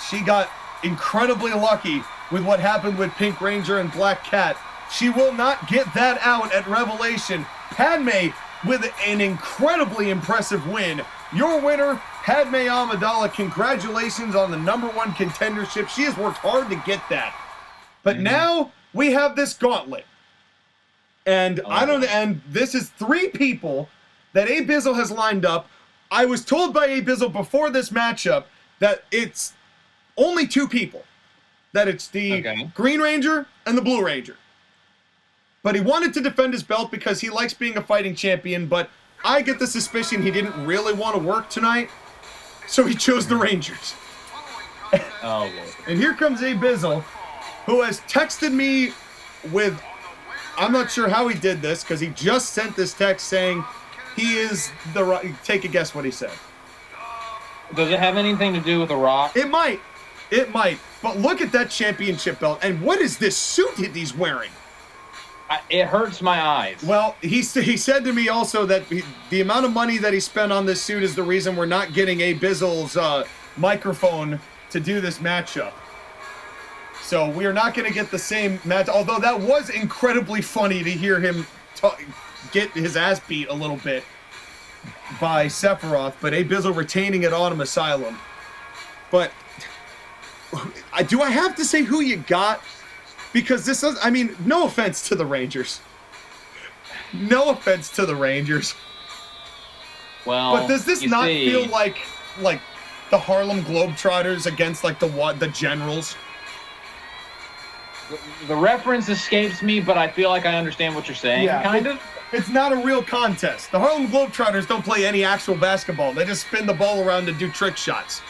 she got incredibly lucky with what happened with Pink Ranger and Black Cat. She will not get that out at Revelation. Padme with an incredibly impressive win. Your winner, Padme Amidala. Congratulations on the #1 contendership. She has worked hard to get that. But now we have this gauntlet. And and this is 3 people that Abizzle has lined up. I was told by Abizzle before this matchup that it's only 2 people. That it's the Green Ranger and the Blue Ranger. But he wanted to defend his belt because he likes being a fighting champion, but I get the suspicion he didn't really want to work tonight, so he chose the Rangers. Oh, Lord. And here comes Abizzle, who has texted me with, I'm not sure how he did this, because he just sent this text saying he is the Rock. Take a guess what he said. Does it have anything to do with The Rock? It might. It might. But look at that championship belt. And what is this suit that he's wearing? It hurts my eyes. Well, he said to me also that the amount of money that he spent on this suit is the reason we're not getting Abizzle's microphone to do this matchup. So we are not going to get the same match, although that was incredibly funny to hear him get his ass beat a little bit by Sephiroth, but Abizzle retaining at Autumn Asylum. But do I have to say who you got? Because this is, I mean, no offense to the Rangers. No offense to the Rangers. Well, but does this not feel like the Harlem Globetrotters against like the Generals? The reference escapes me, but I feel like I understand what you're saying, kind of. It's not a real contest. The Harlem Globetrotters don't play any actual basketball. They just spin the ball around and do trick shots.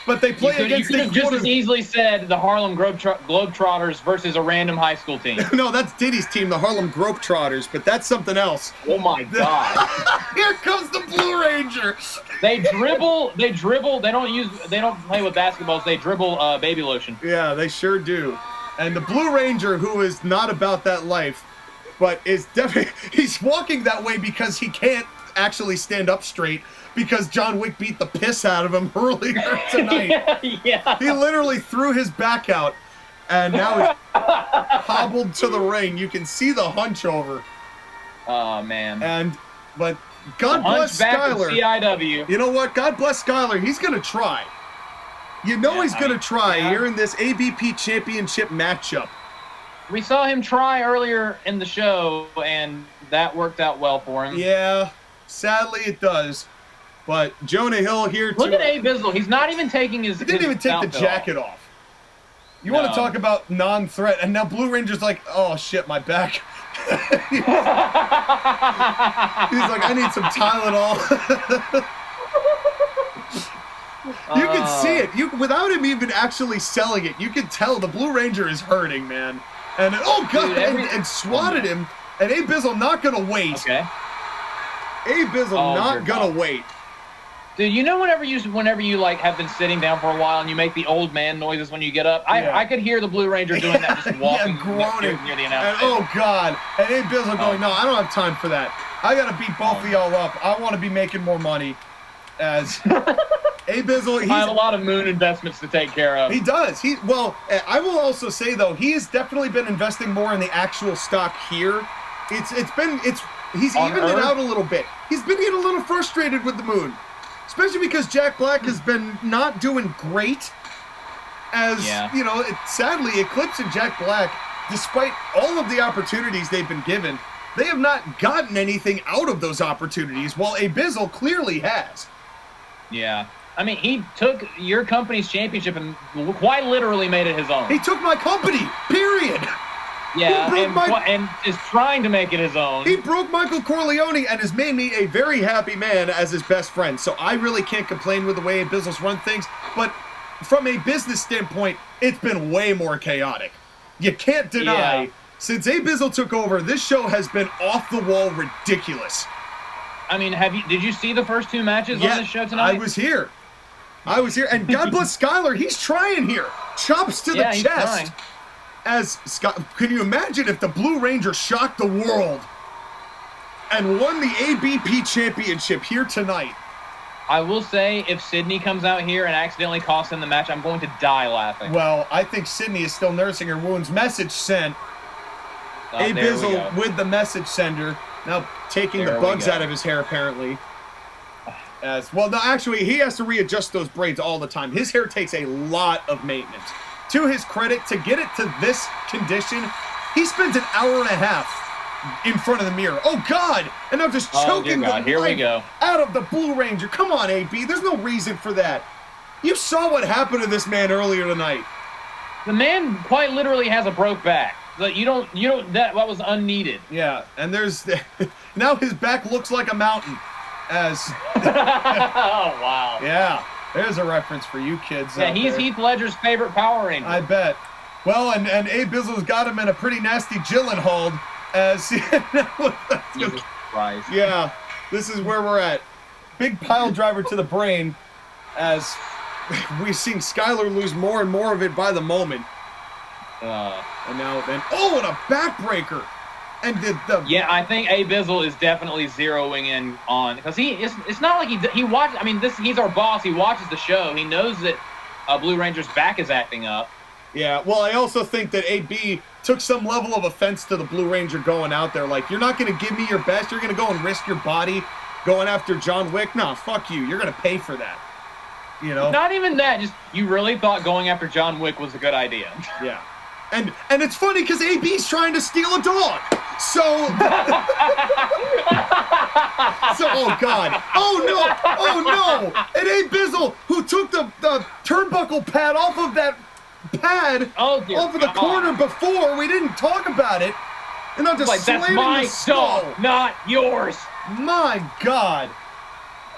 But they play against the quarter. You could have just as easily said the Harlem Globetrotters versus a random high school team. No, that's Diddy's team, the Harlem Globetrotters, but that's something else. Oh my God! Here comes the Blue Ranger. They dribble. They don't play with basketballs. They dribble baby lotion. Yeah, they sure do. And the Blue Ranger, who is not about that life, but is definitely he's walking that way because he can't actually stand up straight. Because John Wick beat the piss out of him earlier tonight. Yeah. He literally threw his back out, and now he's hobbled to the ring. You can see the hunch over. Oh, man. But God bless Skyler. CIW. You know what? God bless Skyler. He's going to try. You know he's going to try here in this ABP Championship matchup. We saw him try earlier in the show, and that worked out well for him. Yeah, sadly it does. But Jonah Hill here too. Look at Abizzle. He's not even taking his. He didn't even take the jacket off. You want to talk about non-threat, and now Blue Ranger's like, oh shit, my back. like, I need some Tylenol. You can see it. Without him even actually selling it, you can tell the Blue Ranger is hurting, man. And oh god, dude, and swatted him. And Abizzle not gonna wait. Okay. Abizzle not gonna wait. Dude, you know whenever you like have been sitting down for a while and you make the old man noises when you get up? I could hear the Blue Ranger doing that, just walking groaning. near the And announcement. oh god. And Abizzle going, no, I don't have time for that. I gotta beat both of y'all up. I wanna be making more money. As Abizzle, I have a lot of moon investments to take care of. He does. Well, I will also say though, he has definitely been investing more in the actual stock here. He's evened it out a little bit. He's been getting a little frustrated with the moon, especially because Jack Black has been not doing great. As you know, sadly, Eclipse and Jack Black, despite all of the opportunities they've been given, they have not gotten anything out of those opportunities. While Abizzle clearly has. Yeah. I mean, he took your company's championship and quite literally made it his own. He took my company, period. Yeah, and is trying to make it his own. He broke Michael Corleone and has made me a very happy man as his best friend. So I really can't complain with the way Abizzle's run things. But from a business standpoint, it's been way more chaotic. You can't deny, since Abizzle took over, this show has been off the wall ridiculous. I mean, did you see the first two matches on this show tonight? I was here. And God bless Skylar, he's trying here. Chops to the chest. Can you imagine if the Blue Ranger shocked the world and won the ABP Championship here tonight? I will say, if Sydney comes out here and accidentally costs him the match, I'm going to die laughing. Well, I think Sydney is still nursing her wounds. Message sent. Abizzle with the message sender. Now taking the bugs out of his hair, apparently. Well, no, actually, he has to readjust those braids all the time. His hair takes a lot of maintenance. To his credit, to get it to this condition, he spends an hour and a half in front of the mirror. Oh, God! And I'm just choking the life out of the Blue Ranger. Come on, AB. There's no reason for that. You saw what happened to this man earlier tonight. The man quite literally has a broke back. Like, that was unneeded. Yeah, and there's now his back looks like a mountain. Oh wow. Yeah, there's a reference for you kids. Yeah, he's Heath Ledger's favorite Power Ranger. I bet. Well, and Abizzle's got him in a pretty nasty Gyllenhaal. Jesus Christ. Yeah, this is where we're at. Big pile driver to the brain, as we've seen Skylar lose more and more of it by the moment. And a backbreaker. And I think Abizzle is definitely zeroing in on, because it's not like he watches. I mean, he's our boss. He watches the show. He knows that Blue Ranger's back is acting up. Yeah. Well, I also think that AB took some level of offense to the Blue Ranger going out there. Like, you're not going to give me your best. You're going to go and risk your body going after John Wick. No, fuck you. You're going to pay for that. You know. Not even that. Just you really thought going after John Wick was a good idea. Yeah. And it's funny because AB's trying to steal a dog. So, oh God, oh no, and Abizzle, who took the turnbuckle pad off of that pad off of the corner before, we didn't talk about it, and I'm just like, slamming that's my the skull. dog, not yours. My God.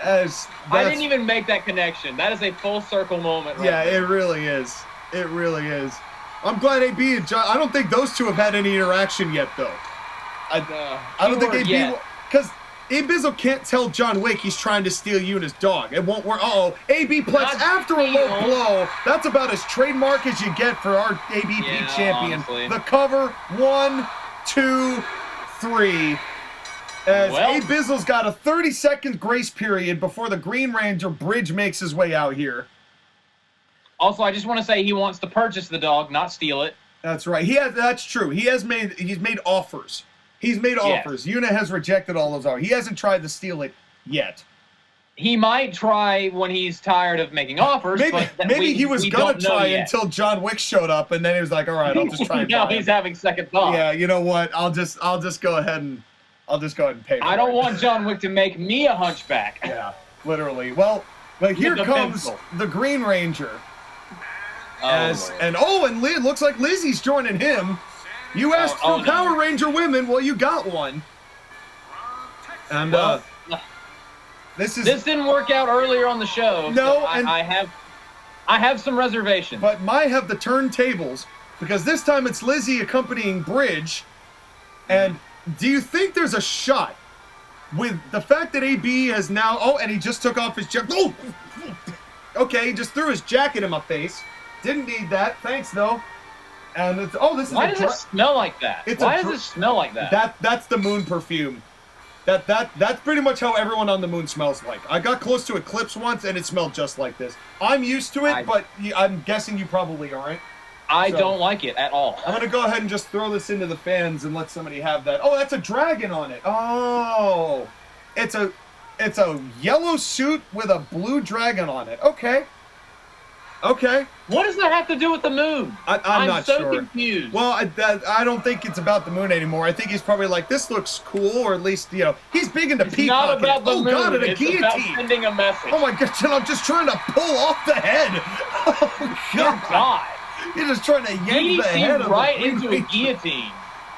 I didn't even make that connection. That is a full circle moment. Right there. It really is. It really is. I'm glad AB and John. I don't think those two have had any interaction yet, though. I don't think AB, because Abizzle can't tell John Wick he's trying to steal Yuna's dog. It won't work. AB plex after a low blow. That's about as trademark as you get for our ABP champion. Honestly. The cover, 1, 2, 3. As Abizzle's got a 30-second grace period before the Green Ranger Bridge makes his way out here. Also, I just want to say he wants to purchase the dog, not steal it. That's right. That's true. He's made offers. He's made offers. Yuna has rejected all those offers. He hasn't tried to steal it yet. He might try when he's tired of making offers. Maybe he was gonna try until John Wick showed up, and then he was like, "All right, I'll just try." Now he's having second thought. Yeah, you know what? I'll just go ahead and pay. I don't want John Wick to make me a hunchback. Yeah, literally. Well, but here comes the Green Ranger. And it looks like Lizzie's joining him. You asked for Power Ranger women, well, you got one. And this didn't work out earlier on the show. No, so and I have some reservations. But my have the turntables because this time it's Lizzie accompanying Bridge. And do you think there's a shot with the fact that AB has now? Oh, and he just took off his jacket. Oh, okay, he just threw his jacket in my face. Didn't need that. Thanks though. And it's, this is. Why does it smell like that? Why does it smell like that? That's the moon perfume. That's pretty much how everyone on the moon smells like. I got close to Eclipse once and it smelled just like this. I'm used to it, but I'm guessing you probably aren't. I don't like it at all. I'm gonna go ahead and just throw this into the fans and let somebody have that. Oh, that's a dragon on it. Oh, it's a yellow suit with a blue dragon on it. Okay. Okay. What does that have to do with the moon? I'm not sure. I'm so confused. Well, I don't think it's about the moon anymore. I think he's probably like, this looks cool, or at least, he's big into peacocking. It's not about the moon. God, and a it's guillotine. About sending a message. Oh my gosh, and I'm just trying to pull off the head. Oh God. You're just trying to yank the head of right into a guillotine.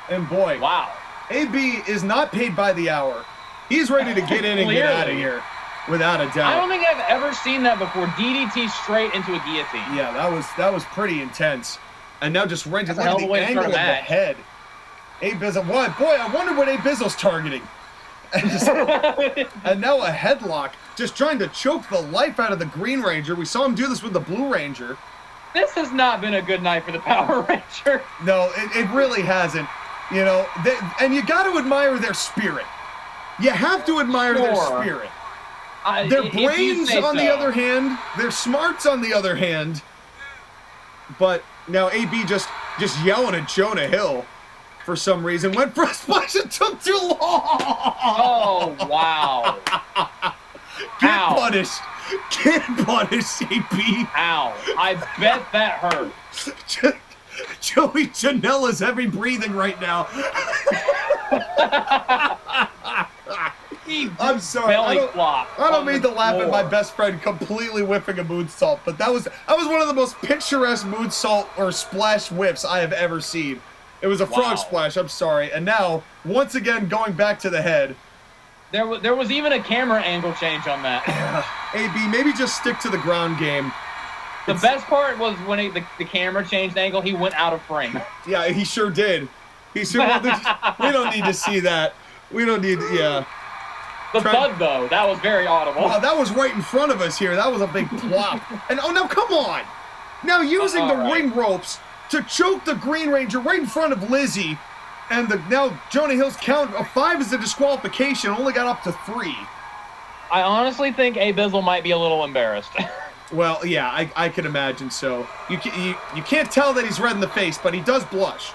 And boy. Wow. AB is not paid by the hour. He's ready to get in and get out of here. Without a doubt. I don't think I've ever seen that before. DDT straight into a guillotine. Yeah, that was pretty intense. And now just right look at the angle of the head. Abizzle, what? Boy, I wonder what Abizzle's targeting. And now a headlock, just trying to choke the life out of the Green Ranger. We saw him do this with the Blue Ranger. This has not been a good night for the Power Ranger. No, it really hasn't. And you got to admire their spirit. You have to admire their spirit. Their brains, on the other hand, their smarts, on the other hand. But now AB just yelling at Jonah Hill for some reason. Went for a splash. It took too long. Oh, wow. Get punished. Get punished, AB. Ow. I bet that hurt. Joey Janela's heavy breathing right now. I'm sorry. I don't mean to laugh at my best friend completely whiffing a moonsault, but that was one of the most picturesque moonsault or splash whiffs I have ever seen. It was a frog splash. I'm sorry. And now, once again, going back to the head. There was even a camera angle change on that. AB, maybe just stick to the ground game. The best part was when the camera changed angle, he went out of frame. Yeah, he sure did. We don't need to see that. We don't need, The thud, though, that was very audible. Wow, that was right in front of us here. That was a big plop. And, now come on. Now using the ring ropes to choke the Green Ranger right in front of Lizzie. And now Jonah Hill's count of 5 is a disqualification. Only got up to 3. I honestly think Abizzle might be a little embarrassed. Well, yeah, I can imagine so. You can't tell that he's red in the face, but he does blush.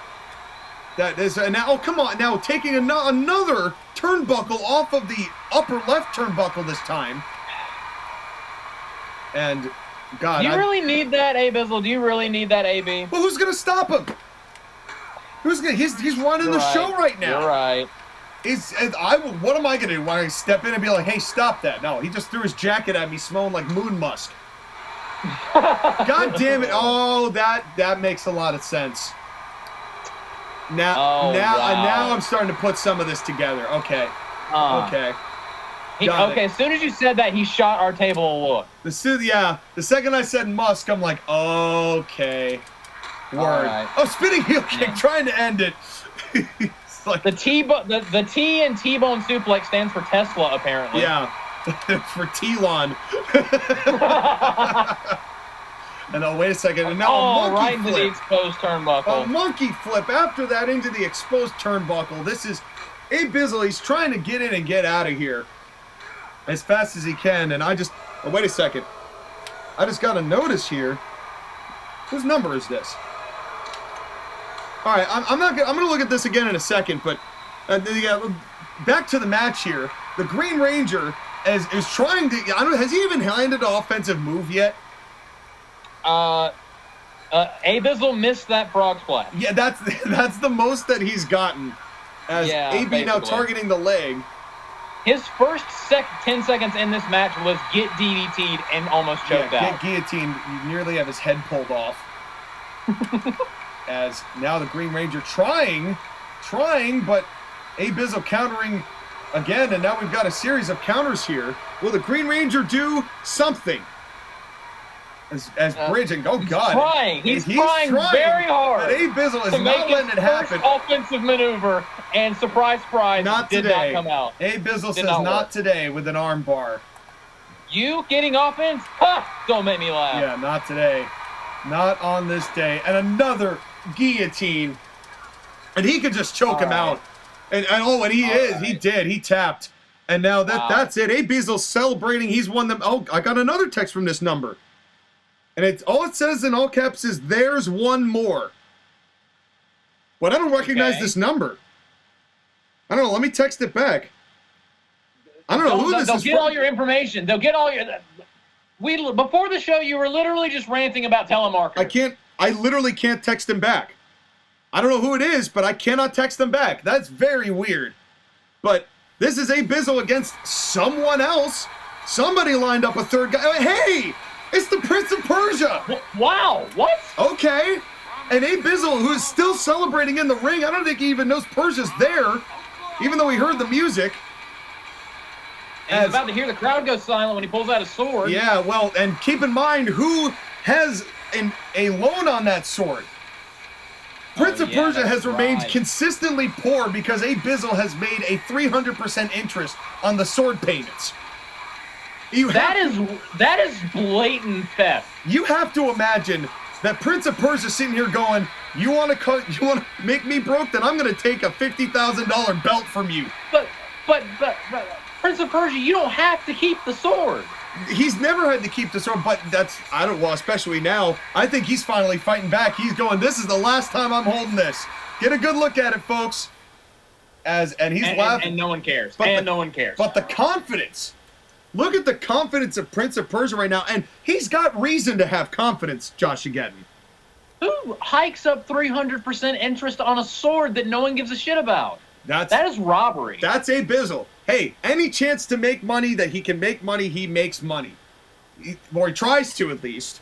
That is now. Come on, now taking another turnbuckle off of the upper left turnbuckle this time. And God, do you really need that, Abizzle? Do you really need that, AB? Well, who's gonna stop him? He's running the show right now. You're right. What am I gonna do? Why I step in and be like, hey, stop that? No, he just threw his jacket at me, smelling like moon musk. God damn it! Oh, that makes a lot of sense. Now I'm starting to put some of this together. Okay. Okay. As soon as you said that, he shot our table a look. The second I said musk, I'm like, okay. Word. Right. Oh, spinning heel kick, trying to end it. Like, the T and T-bone suplex stands for Tesla, apparently. Yeah, for Telon. And wait a second. And now a monkey right flip. into the exposed turnbuckle. A monkey flip after that into the exposed turnbuckle. This is Abizzle. He's trying to get in and get out of here as fast as he can. And wait a second. I just got a notice here. Whose number is this? All right, I'm going to look at this again in a second, but back to the match here. The Green Ranger is trying to. Has he even landed an offensive move yet? Abizzle missed that frog splash. Yeah, that's the most that he's gotten. As AB basically now targeting the leg. His first 10 seconds in this match was get DDT'd and almost choked out. Get guillotined. You nearly have his head pulled off. As now the Green Ranger trying, but Abizzle countering again, and now we've got a series of counters here. Will the Green Ranger do something? As bridging, oh God. He's trying very hard. But Abizzle is not letting it happen. Offensive maneuver, and surprise, not did today. not come out. Abizzle says not today with an arm bar. You getting offense? Ha! Don't make me laugh. Yeah, not today. Not on this day. And another guillotine. And he could just choke him out. And he did. He tapped. And now that's it. Abizzle's celebrating. He's won them. Oh, I got another text from this number. And all it says in all caps is there's one more. But I don't recognize this number. I don't know. Let me text it back. I don't know who this is. They'll get all your information. They'll get all your. Before the show, you were literally just ranting about telemarketers. I literally can't text him back. I don't know who it is, but I cannot text them back. That's very weird. But this is Abizzle against someone else. Somebody lined up a third guy. Hey! It's the Prince of Persia! Wow, what? Okay. And Abizzle, who is still celebrating in the ring, I don't think he even knows Persia's there, even though he heard the music. And he's about to hear the crowd go silent when he pulls out his sword. Yeah, well, and keep in mind who has a loan on that sword. Prince of Persia has remained consistently poor because Abizzle has made a 300% interest on the sword payments. That is blatant theft. You have to imagine that Prince of Persia sitting here going, you want to make me broke? Then I'm going to take a $50,000 belt from you. But Prince of Persia, you don't have to keep the sword. He's never had to keep the sword, but especially now, I think he's finally fighting back. He's going, this is the last time I'm holding this. Get a good look at it, folks. And he's laughing. And no one cares. No one cares. But the confidence. Look at the confidence of Prince of Persia right now, and he's got reason to have confidence, JOSHAGEDDON. Who hikes up 300% interest on a sword that no one gives a shit about? That is robbery. That's Abizzle. Hey, any chance to make money that he can make money, he makes money. He tries to at least.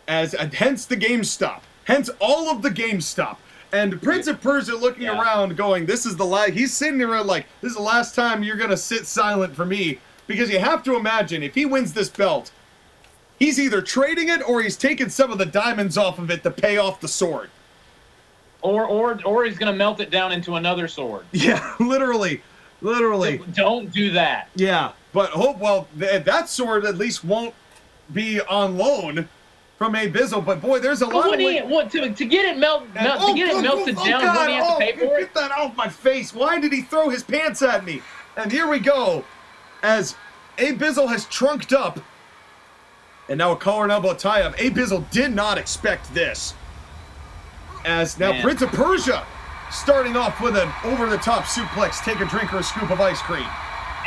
Hence the GameStop. Hence all of the GameStop. And Prince of Persia looking around going, this is the last, he's sitting there like, this is the last time you're going to sit silent for me. Because you have to imagine, if he wins this belt, he's either trading it or he's taking some of the diamonds off of it to pay off the sword. Or he's going to melt it down into another sword. Yeah, literally. Don't do that. Yeah, but that sword at least won't be on loan from Abizzle. But boy, there's a lot of to get it melted down. What do you have to pay for it? Get that off my face! Why did he throw his pants at me? And here we go. As Abizzle has trunked up, and now a collar and elbow tie-up. Abizzle did not expect this. As now Prince of Persia starting off with an over-the-top suplex, take a drink or a scoop of ice cream.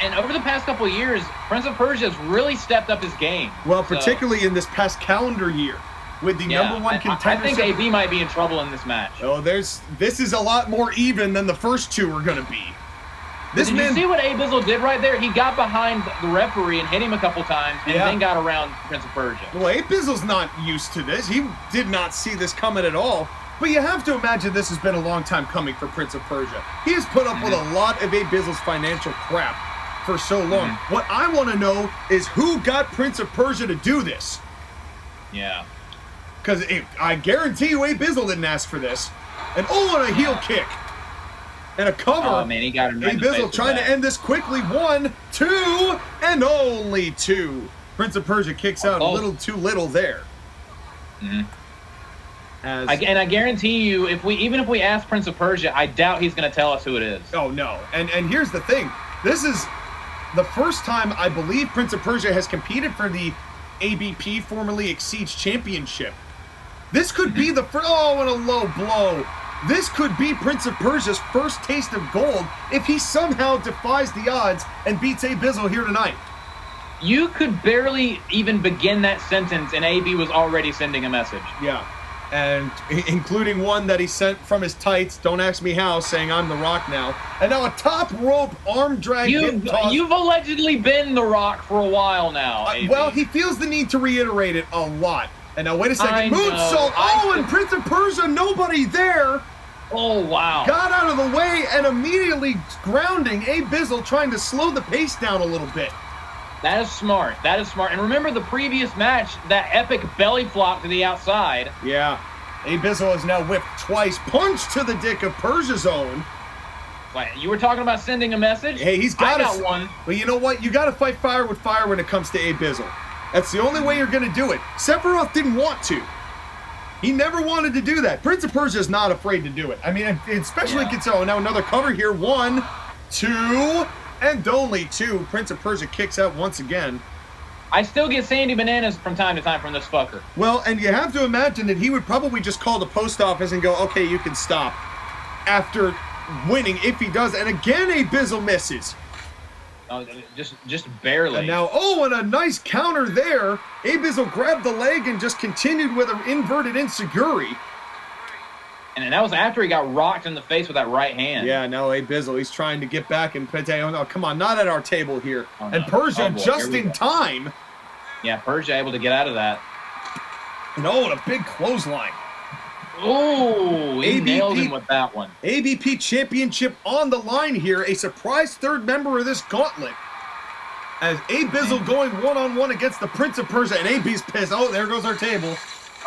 And over the past couple of years, Prince of Persia has really stepped up his game. Well, particularly in this past calendar year, with the number one contender. I think AB might be in trouble in this match. Oh, this is a lot more even than the first two are going to be. Did you see what Abizzle did right there? He got behind the referee and hit him a couple times, and then got around Prince of Persia. Well, Abizzle's not used to this. He did not see this coming at all. But you have to imagine this has been a long time coming for Prince of Persia. He has put up with a lot of Abizzle's financial crap for so long. What I want to know is who got Prince of Persia to do this? Yeah. Because I guarantee you Abizzle didn't ask for this. And a heel kick. And a cover. Oh, man, he got him right in the face Abizzle trying to end this quickly. 1, 2, and only 2. Prince of Persia kicks out a little too little there. I guarantee you, even if we ask Prince of Persia, I doubt he's going to tell us who it is. Oh, no. And here's the thing. This is the first time I believe Prince of Persia has competed for the ABP, formerly Exceeds Championship. This could be the first... Oh, and a low blow. This could be Prince of Persia's first taste of gold if he somehow defies the odds and beats Abizzle here tonight. You could barely even begin that sentence, and AB was already sending a message. Yeah, and including one that he sent from his tights, don't ask me how, saying I'm The Rock now. And now a top rope arm drag hip toss. You've allegedly been The Rock for a while now, AB. Well, he feels the need to reiterate it a lot. And now, wait a second. Moonsault. Oh, and Prince of Persia, nobody there. Oh, wow. Got out of the way and immediately grounding Abizzle, trying to slow the pace down a little bit. That is smart. That is smart. And remember the previous match, that epic belly flop to the outside. Yeah. Abizzle has now whipped twice. Punch to the dick of Persia's own. You were talking about sending a message? Hey, he's got one. But you know what? You got to fight fire with fire when it comes to Abizzle. That's the only way you're going to do it. Sephiroth didn't want to. He never wanted to do that. Prince of Persia is not afraid to do it. I mean, especially now another cover here. 1, 2, and only 2. Prince of Persia kicks out once again. I still get Sandy Bananas from time to time from this fucker. Well, and you have to imagine that he would probably just call the post office and go, okay, you can stop. After winning, if he does. And again, Abizzle misses. Oh, just barely. And now, and a nice counter there. Abizzle grabbed the leg and just continued with an inverted ensuguri. And that was after he got rocked in the face with that right hand. Yeah, now Abizzle, he's trying to get back and Pate. Oh, no, come on, not at our table here. Oh, no. And Persia just in time. Yeah, Persia able to get out of that. And what a big clothesline. Oh, he nailed him with that one. ABP Championship on the line here. A surprise third member of this gauntlet. As Abizzle going one-on-one against the Prince of Persia. And AB's pissed. Oh, there goes our table.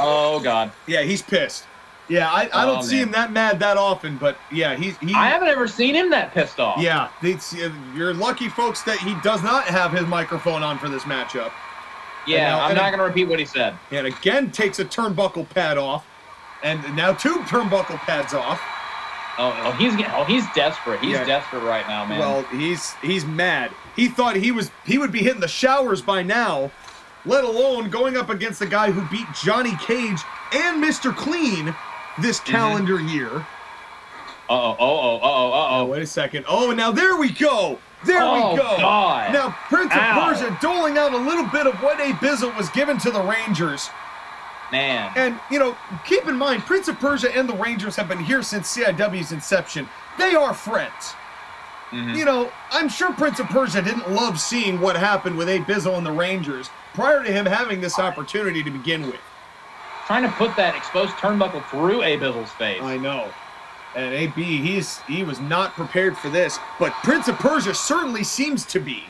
Oh, God. Yeah, he's pissed. Yeah, I don't see him that mad that often, but yeah, he I haven't ever seen him that pissed off. Yeah, you're lucky, folks, that he does not have his microphone on for this matchup. Yeah, I'm not going to repeat what he said. And again takes a turnbuckle pad off. And now 2 turnbuckle pads off. He's desperate. He's desperate right now, man. Well, he's mad. He thought he would be hitting the showers by now, let alone going up against the guy who beat Johnny Cage and Mr. Clean this calendar year. Wait a second. Oh, now there we go. There we go. God. Now Prince of Persia doling out a little bit of what Abizzle was given to the Rangers. Man. And, keep in mind, Prince of Persia and the Rangers have been here since CIW's inception. They are friends. I'm sure Prince of Persia didn't love seeing what happened with Abizzle and the Rangers prior to him having this opportunity to begin with. Trying to put that exposed turnbuckle through Abizzle's face. I know. And AB, he was not prepared for this, but Prince of Persia certainly seems to be.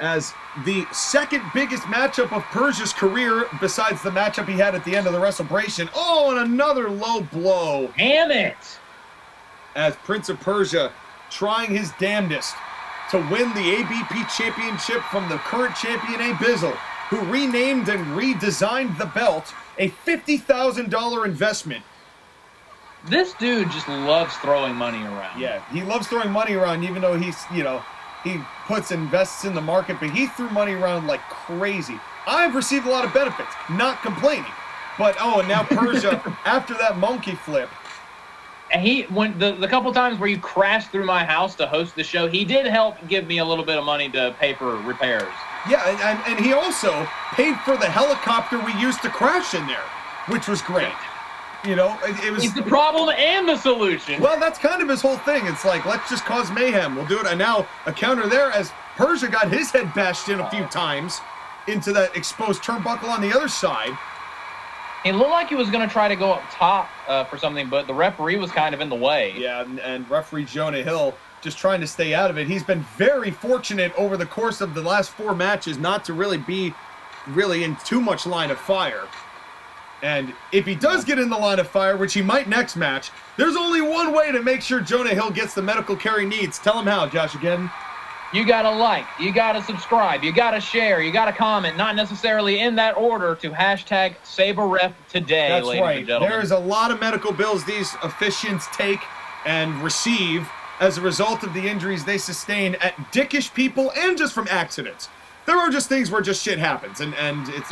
As the second biggest matchup of Persia's career, besides the matchup he had at the end of the WrestleBration. Oh, and another low blow. Damn it! As Prince of Persia trying his damnedest to win the ABP Championship from the current champion Abizzle, who renamed and redesigned the belt, a $50,000 investment. This dude just loves throwing money around. Yeah, he loves throwing money around, even though he's, he invests in the market, but he threw money around like crazy. I've received a lot of benefits, not complaining. But, and now Persia, after that monkey flip. And the couple times where you crashed through my house to host the show, he did help give me a little bit of money to pay for repairs. Yeah, and he also paid for the helicopter we used to crash in there, which was great. It was... He's the problem and the solution. Well, that's kind of his whole thing. It's like, let's just cause mayhem. We'll do it. And now a counter there as Persia got his head bashed in a few times into that exposed turnbuckle on the other side. It looked like he was going to try to go up top for something, but the referee was kind of in the way. Yeah, and referee Jonah Hill just trying to stay out of it. He's been very fortunate over the course of the last 4 matches not to really be in too much line of fire. And if he does get in the line of fire, which he might next match, there's only one way to make sure Jonah Hill gets the medical care he needs. Tell him how, Josh, again. You got to like, you got to subscribe, you got to share, you got to comment, not necessarily in that order, to hashtag SaberRef today, That's ladies right. and gentlemen. There's a lot of medical bills these officiants take and receive as a result of the injuries they sustain at dickish people and just from accidents. There are just things where just shit happens, and it's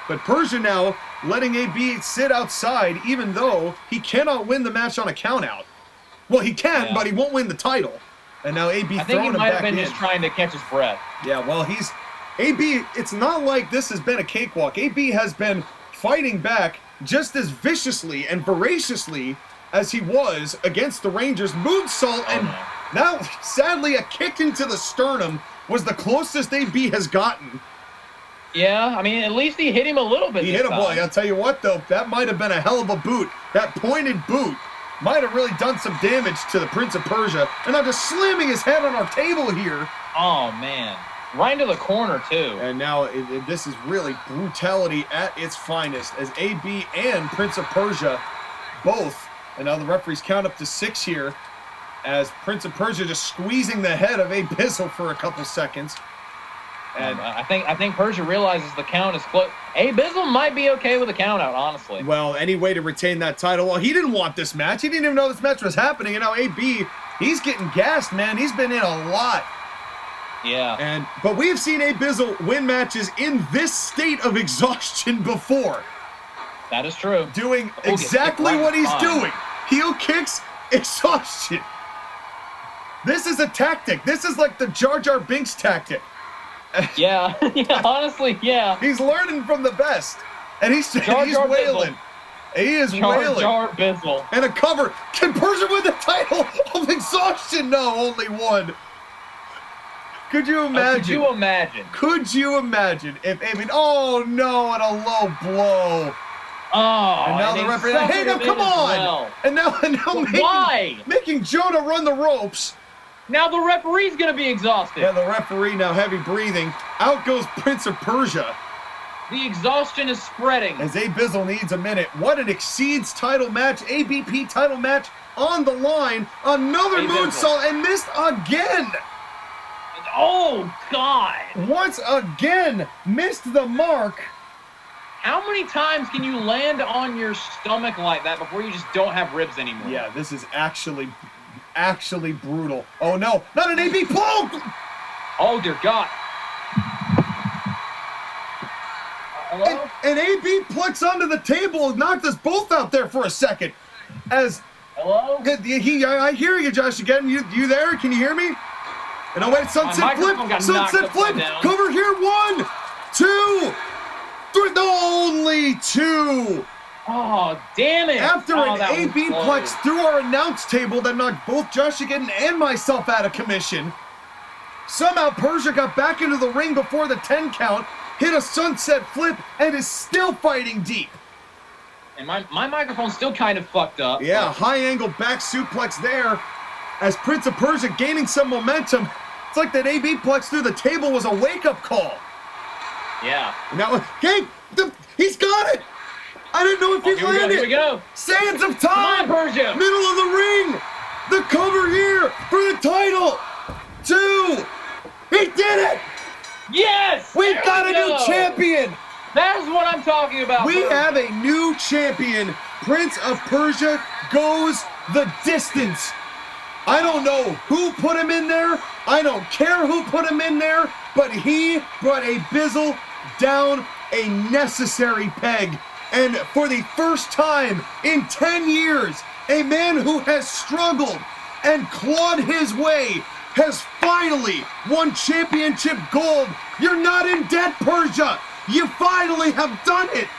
but Persia now letting AB sit outside, even though he cannot win the match on a countout. Well, he can, but he won't win the title. And now AB throwing him back in. I think he might have been just trying to catch his breath. Yeah, well, AB, it's not like this has been a cakewalk. AB has been fighting back just as viciously and voraciously as he was against the Rangers. Moonsault, and now, sadly, a kick into the sternum was the closest AB has gotten. Yeah, I mean, at least he hit him a little bit. He hit him. Boy, I'll tell you what, though, that might have been a hell of a boot. That pointed boot might have really done some damage to the Prince of Persia. And I'm just slamming his head on our table here. Oh, man. Right into the corner, too. And now this is really brutality at its finest as AB and Prince of Persia both. And now the referees count up to 6 here as Prince of Persia just squeezing the head of Abizzle for a couple seconds. And I think Persia realizes the count is close. Abizzle might be okay with a count out, honestly. Well, any way to retain that title. Well, he didn't want this match. He didn't even know this match was happening. And now AB, he's getting gassed, man. He's been in a lot. Yeah. But we have seen Abizzle win matches in this state of exhaustion before. That is true. Doing exactly what he's doing. Heel kicks, exhaustion. This is a tactic. This is like the Jar Jar Binks tactic. Yeah, honestly, yeah. He's learning from the best. And he's wailing. He is wailing. Jar Bizzle. And a cover. Can Persia win the title of exhaustion? No, only one. Could you imagine? Could you imagine? Could you imagine if oh no, and a low blow. Oh, and now the referee, hey, now come on! Well. And now making Jonah run the ropes. Now the referee's going to be exhausted. Yeah, the referee now heavy breathing. Out goes Prince of Persia. The exhaustion is spreading. As Abizzle needs a minute. What an Exceeds title match, ABP title match on the line. Another moonsault and missed again. Oh, God. Once again, missed the mark. How many times can you land on your stomach like that before you just don't have ribs anymore? Yeah, this is actually brutal. Oh no, not an AB pull! Oh dear God. Hello? And AB plucks onto the table and knocked us both out there for a second. Hello? I hear you, Josh, again. You there? Can you hear me? And oh wait, sunset flip! Sunset flip! Cover here, 1, 2, 3, only 2! Oh, damn it! After an AB plex through our announce table that knocked both JOSHAGEDDON and myself out of commission, somehow Persia got back into the ring before the 10 count, hit a sunset flip, and is still fighting deep. And my microphone's still kind of fucked up. Yeah, high angle back suplex there as Prince of Persia gaining some momentum. It's like that AB plex through the table was a wake-up call. Yeah. Now, hey, he's got it! I didn't know if he landed. Here we go. Sands of time. Come on, Persia. Middle of the ring. The cover here for the title. 2. He did it. Yes. We've got a new champion. That's what I'm talking about. We have a new champion. Prince of Persia goes the distance. I don't know who put him in there. I don't care who put him in there. But he brought Abizzle down a necessary peg. And for the first time in 10 years, a man who has struggled and clawed his way has finally won championship gold. You're not in debt, Persia. You finally have done it.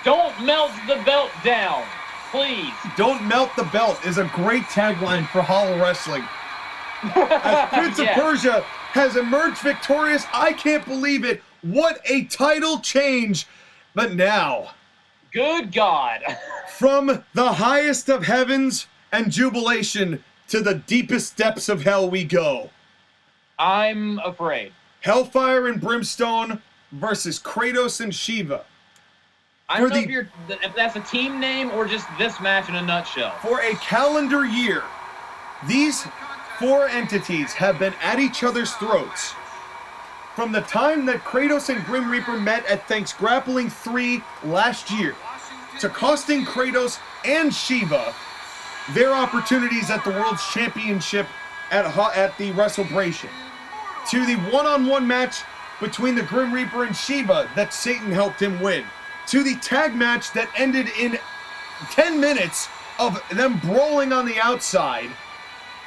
Don't melt the belt down, please. Don't melt the belt is a great tagline for Hallowrestling. As Prince of Persia has emerged victorious, I can't believe it. What a title change. But now, good God. From the highest of heavens and jubilation to the deepest depths of hell we go. I'm afraid. Hellfire and Brimstone versus Kratos and Shiva. I don't know if that's a team name or just this match in a nutshell. For a calendar year, these 4 entities have been at each other's throats. From the time that Kratos and Grim Reaper met at Thanks Grappling 3 last year, to costing Kratos and Shiva their opportunities at the World's Championship at the WrestleBration, to the one-on-one match between the Grim Reaper and Shiva that Satan helped him win, to the tag match that ended in 10 minutes of them brawling on the outside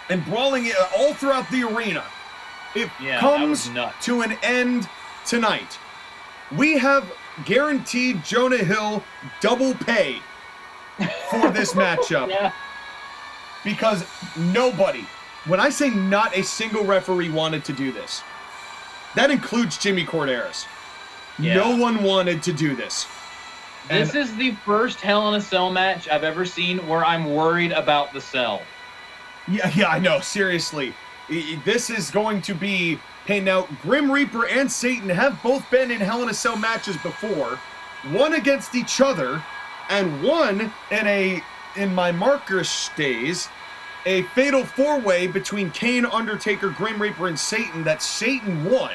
and brawling all throughout the arena. It comes to an end tonight. We have guaranteed Jonah Hill double pay for this matchup. Because nobody, when I say not a single referee wanted to do this, that includes Jimmy Corderas. No one wanted to do this. This is the first Hell in a Cell match I've ever seen where I'm worried about the cell. Yeah, I know. Seriously. This is going to be... Hey, now, Grim Reaper and Satan have both been in Hell in a Cell matches before. One against each other, and one in my Markish days, a fatal four-way between Kane, Undertaker, Grim Reaper, and Satan that Satan won.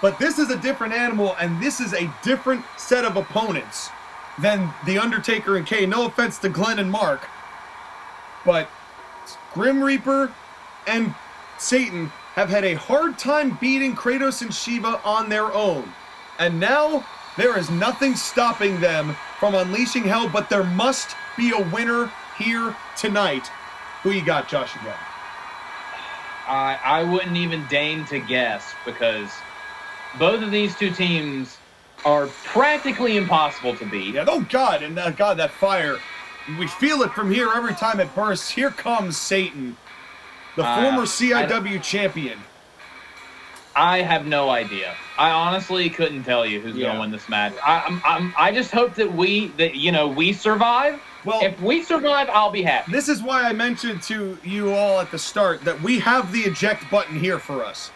But this is a different animal, and this is a different set of opponents than The Undertaker and Kane. No offense to Glenn and Mark, but Grim Reaper and Satan have had a hard time beating Kratos and Shiva on their own. And now, there is nothing stopping them from unleashing hell, but there must be a winner here tonight. Who you got, Josh, again? I wouldn't even deign to guess, because both of these two teams are practically impossible to beat. Yeah, oh God, and God, that fire. We feel it from here every time it bursts. Here comes Satan, the former CIW champion. I have no idea. I honestly couldn't tell you who's going to win this match. I just hope that we survive. Well, if we survive, I'll be happy. This is why I mentioned to you all at the start that we have the eject button here for us.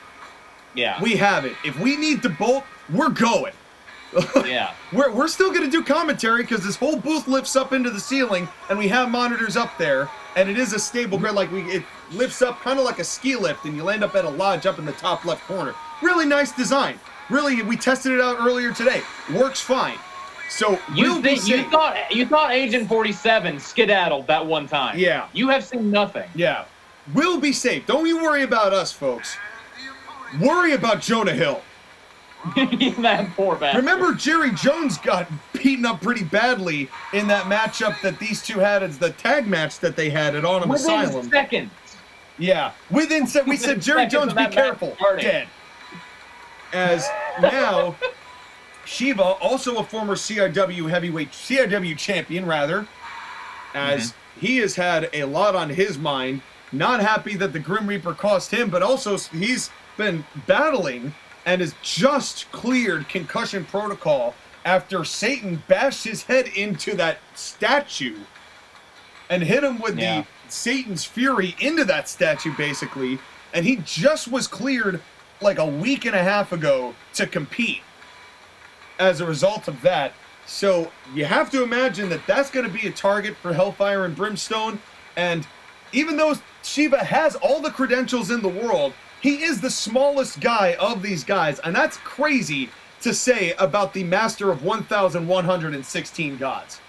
Yeah. We have it. If we need to bolt, we're going. Yeah. We're still going to do commentary because this whole booth lifts up into the ceiling and we have monitors up there and it is a stable grid. It lifts up kind of like a ski lift and you land up at a lodge up in the top left corner. Really nice design. Really, we tested it out earlier today. Works fine. So you thought Agent 47 skedaddled that one time. Yeah. You have seen nothing. Yeah. We'll be safe. Don't you worry about us, folks. Worry about Jonah Hill. That poor bastard. Remember, Jerry Jones got beaten up pretty badly in that matchup that these two had as the tag match that they had at Autumn Asylum. Within seconds. Yeah. We said, Jerry Jones, be careful. Dead. As now, Shiva, also a former CIW champion, rather, as he has had a lot on his mind. Not happy that the Grim Reaper cost him, but also he's been battling and has just cleared concussion protocol after Satan bashed his head into that statue and hit him with the Satan's Fury into that statue, basically. And he just was cleared like a week and a half ago to compete as a result of that. So you have to imagine that that's going to be a target for Hellfire and Brimstone. And even though Shiva has all the credentials in the world, he is the smallest guy of these guys, and that's crazy to say about the master of 1,116 gods.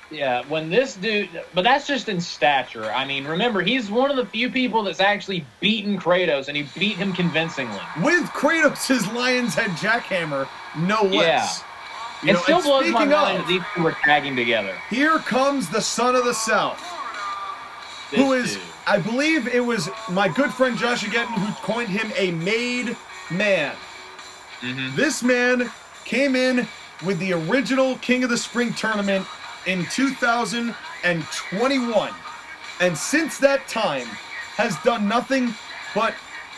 Yeah, when this dude... But that's just in stature. I mean, remember, he's one of the few people that's actually beaten Kratos, and he beat him convincingly. With Kratos' Lion's Head jackhammer, no less. Yeah. It still blows my mind that these two are tagging together. Here comes the Son of the South. I believe it was my good friend JOSHAGEDDON who coined him a made man. This man came in with the original King of the Spring tournament in 2021. And since that time has done nothing but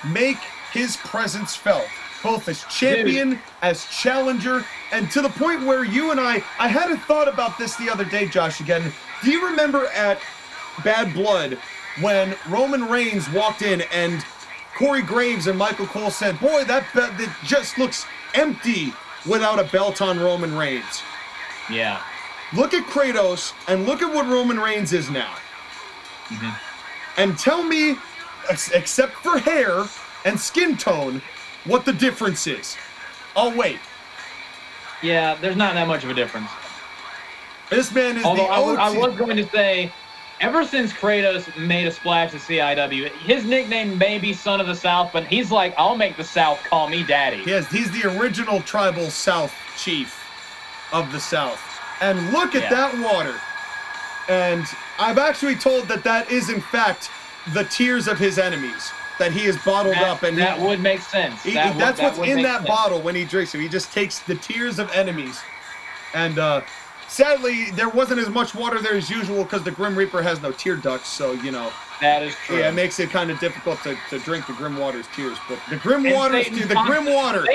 make his presence felt. Both as champion, as challenger, and to the point where you and I had a thought about this the other day, JOSHAGEDDON. Do you remember at Bad Blood when Roman Reigns walked in and Corey Graves and Michael Cole said, boy, that just looks empty without a belt on Roman Reigns. Yeah. Look at Kratos and look at what Roman Reigns is now. And tell me, except for hair and skin tone, what the difference is. I'll wait. Yeah, there's not that much of a difference. This man is Although the OG. I was going to say, ever since Kratos made a splash at CIW, his nickname may be Son of the South, but he's like, I'll make the South call me Daddy. Yes, he's the original tribal South chief of the South. And look at that water. And I'm actually told that that is, in fact, the tears of his enemies that he has bottled up. And that would make sense. That's what's in that bottle when he drinks it. He just takes the tears of enemies. And sadly, there wasn't as much water there as usual because the Grim Reaper has no tear ducts, so, you know. That is true. Yeah, it makes it kind of difficult to drink the Grim Water's tears. But the Grim Water's tears, the Grim Water.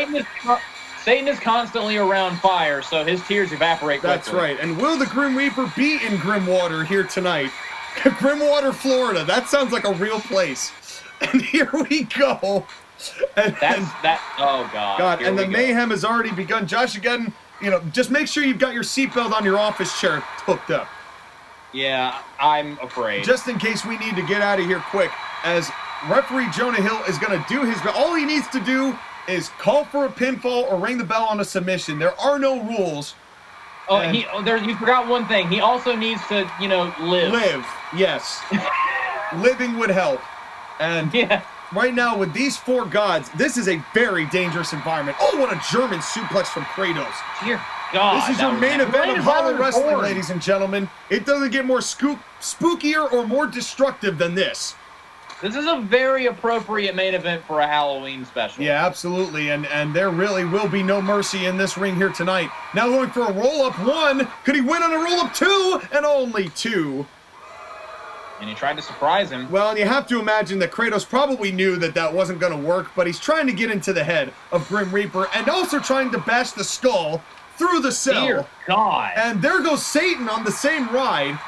Satan is constantly around fire, so his tears evaporate quickly. That's right. And will the Grim Reaper be in Grim Water here tonight? Grim Water, Florida. That sounds like a real place. And here we go. Oh, God. God, and the mayhem has already begun. JOSHAGEDDON, you know, just make sure you've got your seatbelt on your office chair hooked up. Yeah, I'm afraid. Just in case we need to get out of here quick, as referee Jonah Hill is going to do his... All he needs to do is call for a pinfall or ring the bell on a submission. There are no rules. Oh, you forgot one thing. He also needs to, you know, live. Live, yes. Living would help. And right now, with these four gods, this is a very dangerous environment. Oh, what a German suplex from Kratos. Dear God. This is your main event of Hallowrestling, ladies and gentlemen. It doesn't get more spookier or more destructive than this. This is a very appropriate main event for a Halloween special. Yeah, absolutely, and there really will be no mercy in this ring here tonight. Now going for a roll-up 1. Could he win on a roll-up 2? And only 2. And he tried to surprise him. Well, and you have to imagine that Kratos probably knew that that wasn't going to work, but he's trying to get into the head of Grim Reaper and also trying to bash the skull through the cell. Dear God. And there goes Satan on the same ride.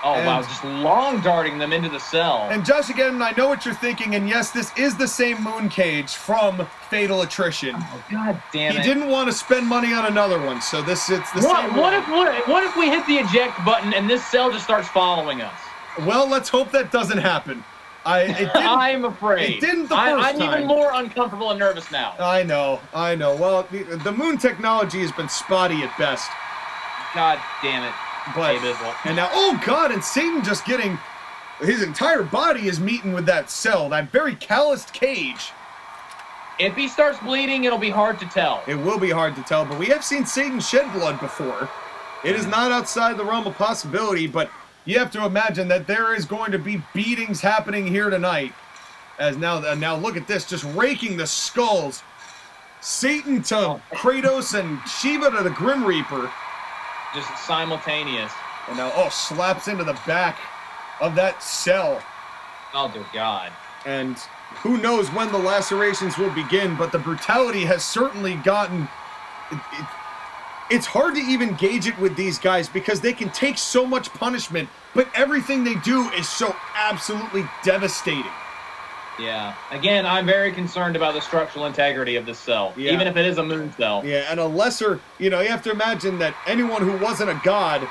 Oh, wow, just long darting them into the cell. And JOSHAGEDDON, I know what you're thinking, and yes, this is the same moon cage from Fatal Attrition. Oh, God damn it. He didn't want to spend money on another one, so it's the same what if we hit the eject button and this cell just starts following us? Well, let's hope that doesn't happen. I'm afraid. It didn't the first time. I'm even more uncomfortable and nervous now. I know. Well, the moon technology has been spotty at best. God damn it. But, Abizzle. and now, oh God, and Satan just getting, his entire body is meeting with that cell, that very calloused cage. If he starts bleeding, it'll be hard to tell. It will be hard to tell, but we have seen Satan shed blood before. It is not outside the realm of possibility, but you have to imagine that there is going to be beatings happening here tonight. As now look at this, just raking the skulls. Satan to Kratos and Shiva to the Grim Reaper. Just simultaneous. And now, slaps into the back of that cell. Oh, dear God. And who knows when the lacerations will begin, but the brutality has certainly gotten... It's hard to even gauge it with these guys because they can take so much punishment, but everything they do is so absolutely devastating. Yeah. Again, I'm very concerned about the structural integrity of this cell, even if it is a moon cell. Yeah, and a lesser, you have to imagine that anyone who wasn't a god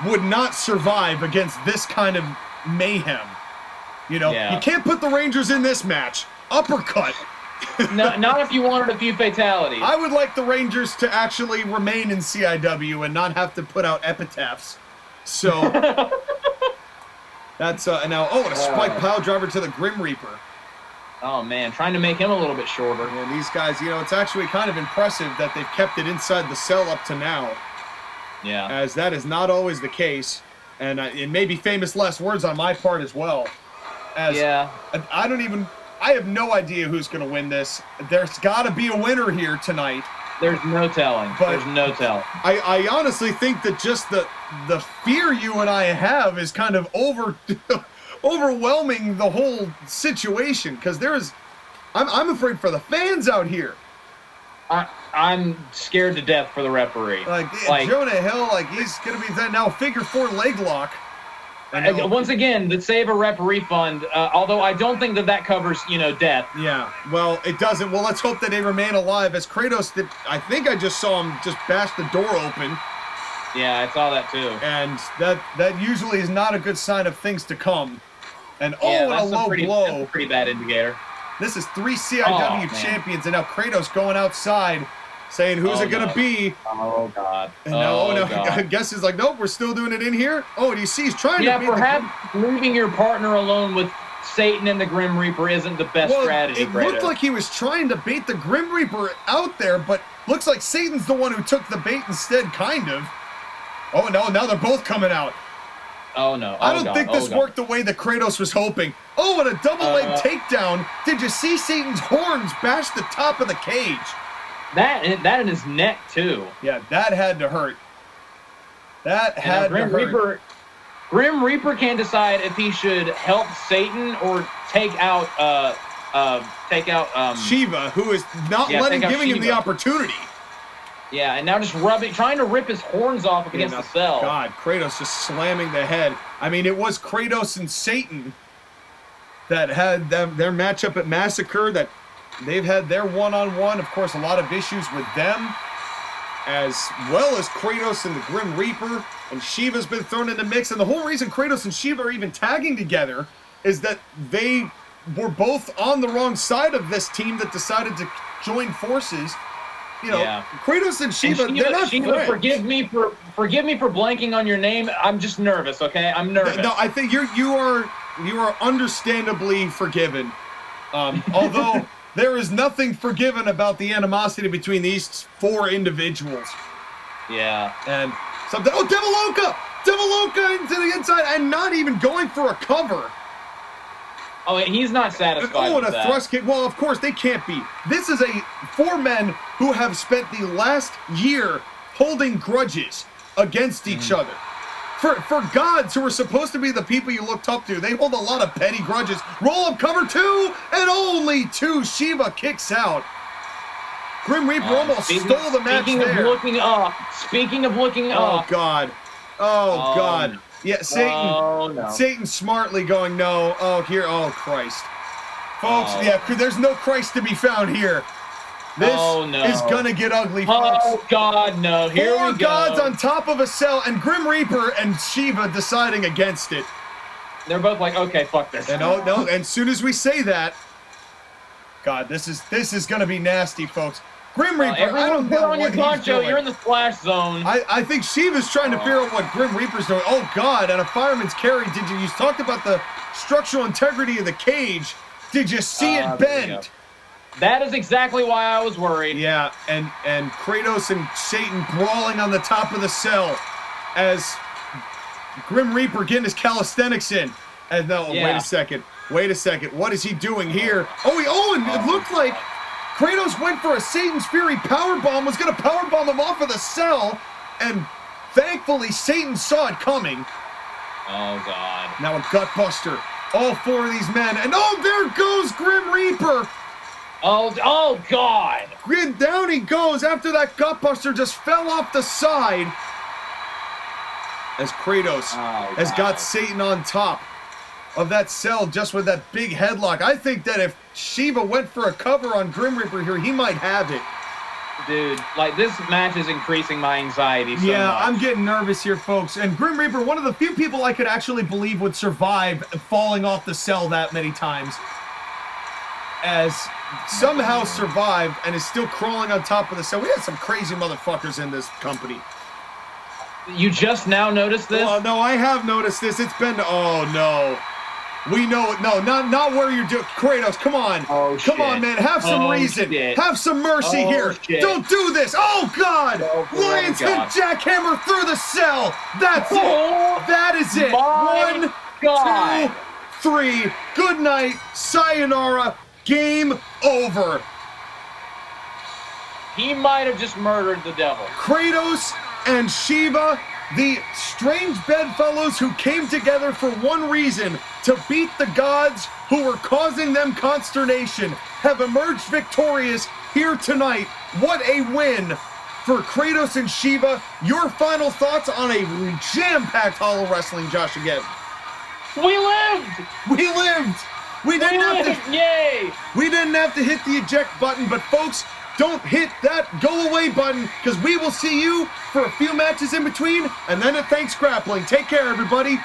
would not survive against this kind of mayhem. You can't put the Rangers in this match. Uppercut. No, not if you wanted a few fatalities. I would like the Rangers to actually remain in CIW and not have to put out epitaphs. So... That's, now, and a spike pile driver to the Grim Reaper. Oh, man, trying to make him a little bit shorter. And these guys, it's actually kind of impressive that they've kept it inside the cell up to now. Yeah. As that is not always the case. And it may be famous last words on my part as well. I have no idea who's going to win this. There's got to be a winner here tonight. There's no telling. There's no telling. I honestly think that just the fear you and I have is kind of overwhelming the whole situation because I'm afraid for the fans out here. I'm scared to death for the referee. Like Jonah Hill, he's gonna be that now figure 4 leg lock. Once again, the save a referee fund. Although I don't think that covers death. Yeah, well, it doesn't. Well, let's hope that they remain alive. As Kratos did, I think I just saw him just bash the door open. Yeah, I saw that too. And that usually is not a good sign of things to come. And that's a low blow. That's a pretty bad indicator. This is 3 CIW champions, and now Kratos going outside, saying, "Who's it gonna be?" Oh God! And now, I guess he's like, "Nope, we're still doing it in here." Oh, do you see? He's trying to. Yeah, perhaps leaving your partner alone with Satan and the Grim Reaper isn't the best strategy. It looked like he was trying to bait the Grim Reaper out there, but looks like Satan's the one who took the bait instead, kind of. Oh no! Now they're both coming out. Oh no! I don't think this worked the way that Kratos was hoping. Oh, and a double leg takedown. Did you see Satan's horns bash the top of the cage? That in his neck too. Yeah, that had to hurt. That had to hurt. Grim Reaper can decide if he should help Satan or take out Shiva, who is not giving him the opportunity. Yeah, and now just trying to rip his horns off up against the cell. God, Kratos just slamming the head. I mean, it was Kratos and Satan that had their matchup at Massacre, that they've had their one-on-one. Of course, a lot of issues with them, as well as Kratos and the Grim Reaper, and Shiva's been thrown in the mix. And the whole reason Kratos and Shiva are even tagging together is that they were both on the wrong side of this team that decided to join forces. You know, Kratos and Shiva, they're not friends. Forgive me for blanking on your name. I'm just nervous, okay? I'm nervous. No, I think you are understandably forgiven. Although there is nothing forgiven about the animosity between these four individuals. Yeah. And something. Oh, Devil Loca into the inside, and not even going for a cover. Oh, and he's not satisfied with that. Thrust kick. Well, of course, they can't be. This is four men who have spent the last year holding grudges against each other. For gods who are supposed to be the people you looked up to, they hold a lot of petty grudges. Roll up cover 2, and only 2. Shiva kicks out. Grim Reaper almost stole the match there. Speaking of looking up. Oh, God. Oh, God. Yeah, Satan smartly going, no. Oh, Christ. Folks, there's no Christ to be found here. This is gonna get ugly, folks. Oh, God, no. Here we go. 4 gods on top of a cell, and Grim Reaper and Shiva deciding against it. They're both like, okay, fuck this. And and as soon as we say that, God, this is gonna be nasty, folks. Grim Reaper, everyone I don't put know on what your he's poncho. doing. You're in the splash zone. I think Shiva's trying to figure out what Grim Reaper's doing. Oh, God, and a fireman's carry. You talked about the structural integrity of the cage. Did you see it bend? That is exactly why I was worried. Yeah, and Kratos and Satan brawling on the top of the cell as Grim Reaper getting his calisthenics in. And wait a second. What is he doing here? And it looked like Kratos went for a Satan's Fury powerbomb, was going to powerbomb him off of the cell, and thankfully Satan saw it coming. Oh, God. Now a gutbuster. All 4 of these men, and there goes Grim Reaper. Oh, God. Down he goes after that gutbuster just fell off the side. As Kratos has got Satan on top of that cell just with that big headlock. I think that if Shiva went for a cover on Grim Reaper here, he might have it. Dude, this match is increasing my anxiety so much. I'm getting nervous here, folks. And Grim Reaper, one of the few people I could actually believe would survive falling off the cell that many times, as somehow survived and is still crawling on top of the cell. We had some crazy motherfuckers in this company. You just now noticed this? Oh, no, I have noticed this. It's been... Oh, no. We know it. No, not where you're doing. Kratos, come on. Come on, man. Have some reason. Have some mercy here. Don't do this. Oh, God. Lion's Head jackhammer through the cell. That's it. That is it. 1, 2, 3. Good night. Sayonara. Game over. He might have just murdered the devil. Kratos and Shiva, the strange bedfellows who came together for one reason, to beat the gods who were causing them consternation, have emerged victorious here tonight. What a win for Kratos and Shiva. Your final thoughts on a jam-packed Hallowrestling, JOSHAGEDDON? We lived! We didn't have to hit the eject button, but folks, don't hit that go away button, because we will see you for a few matches in between, and then at Thanks Grappling. Take care, everybody.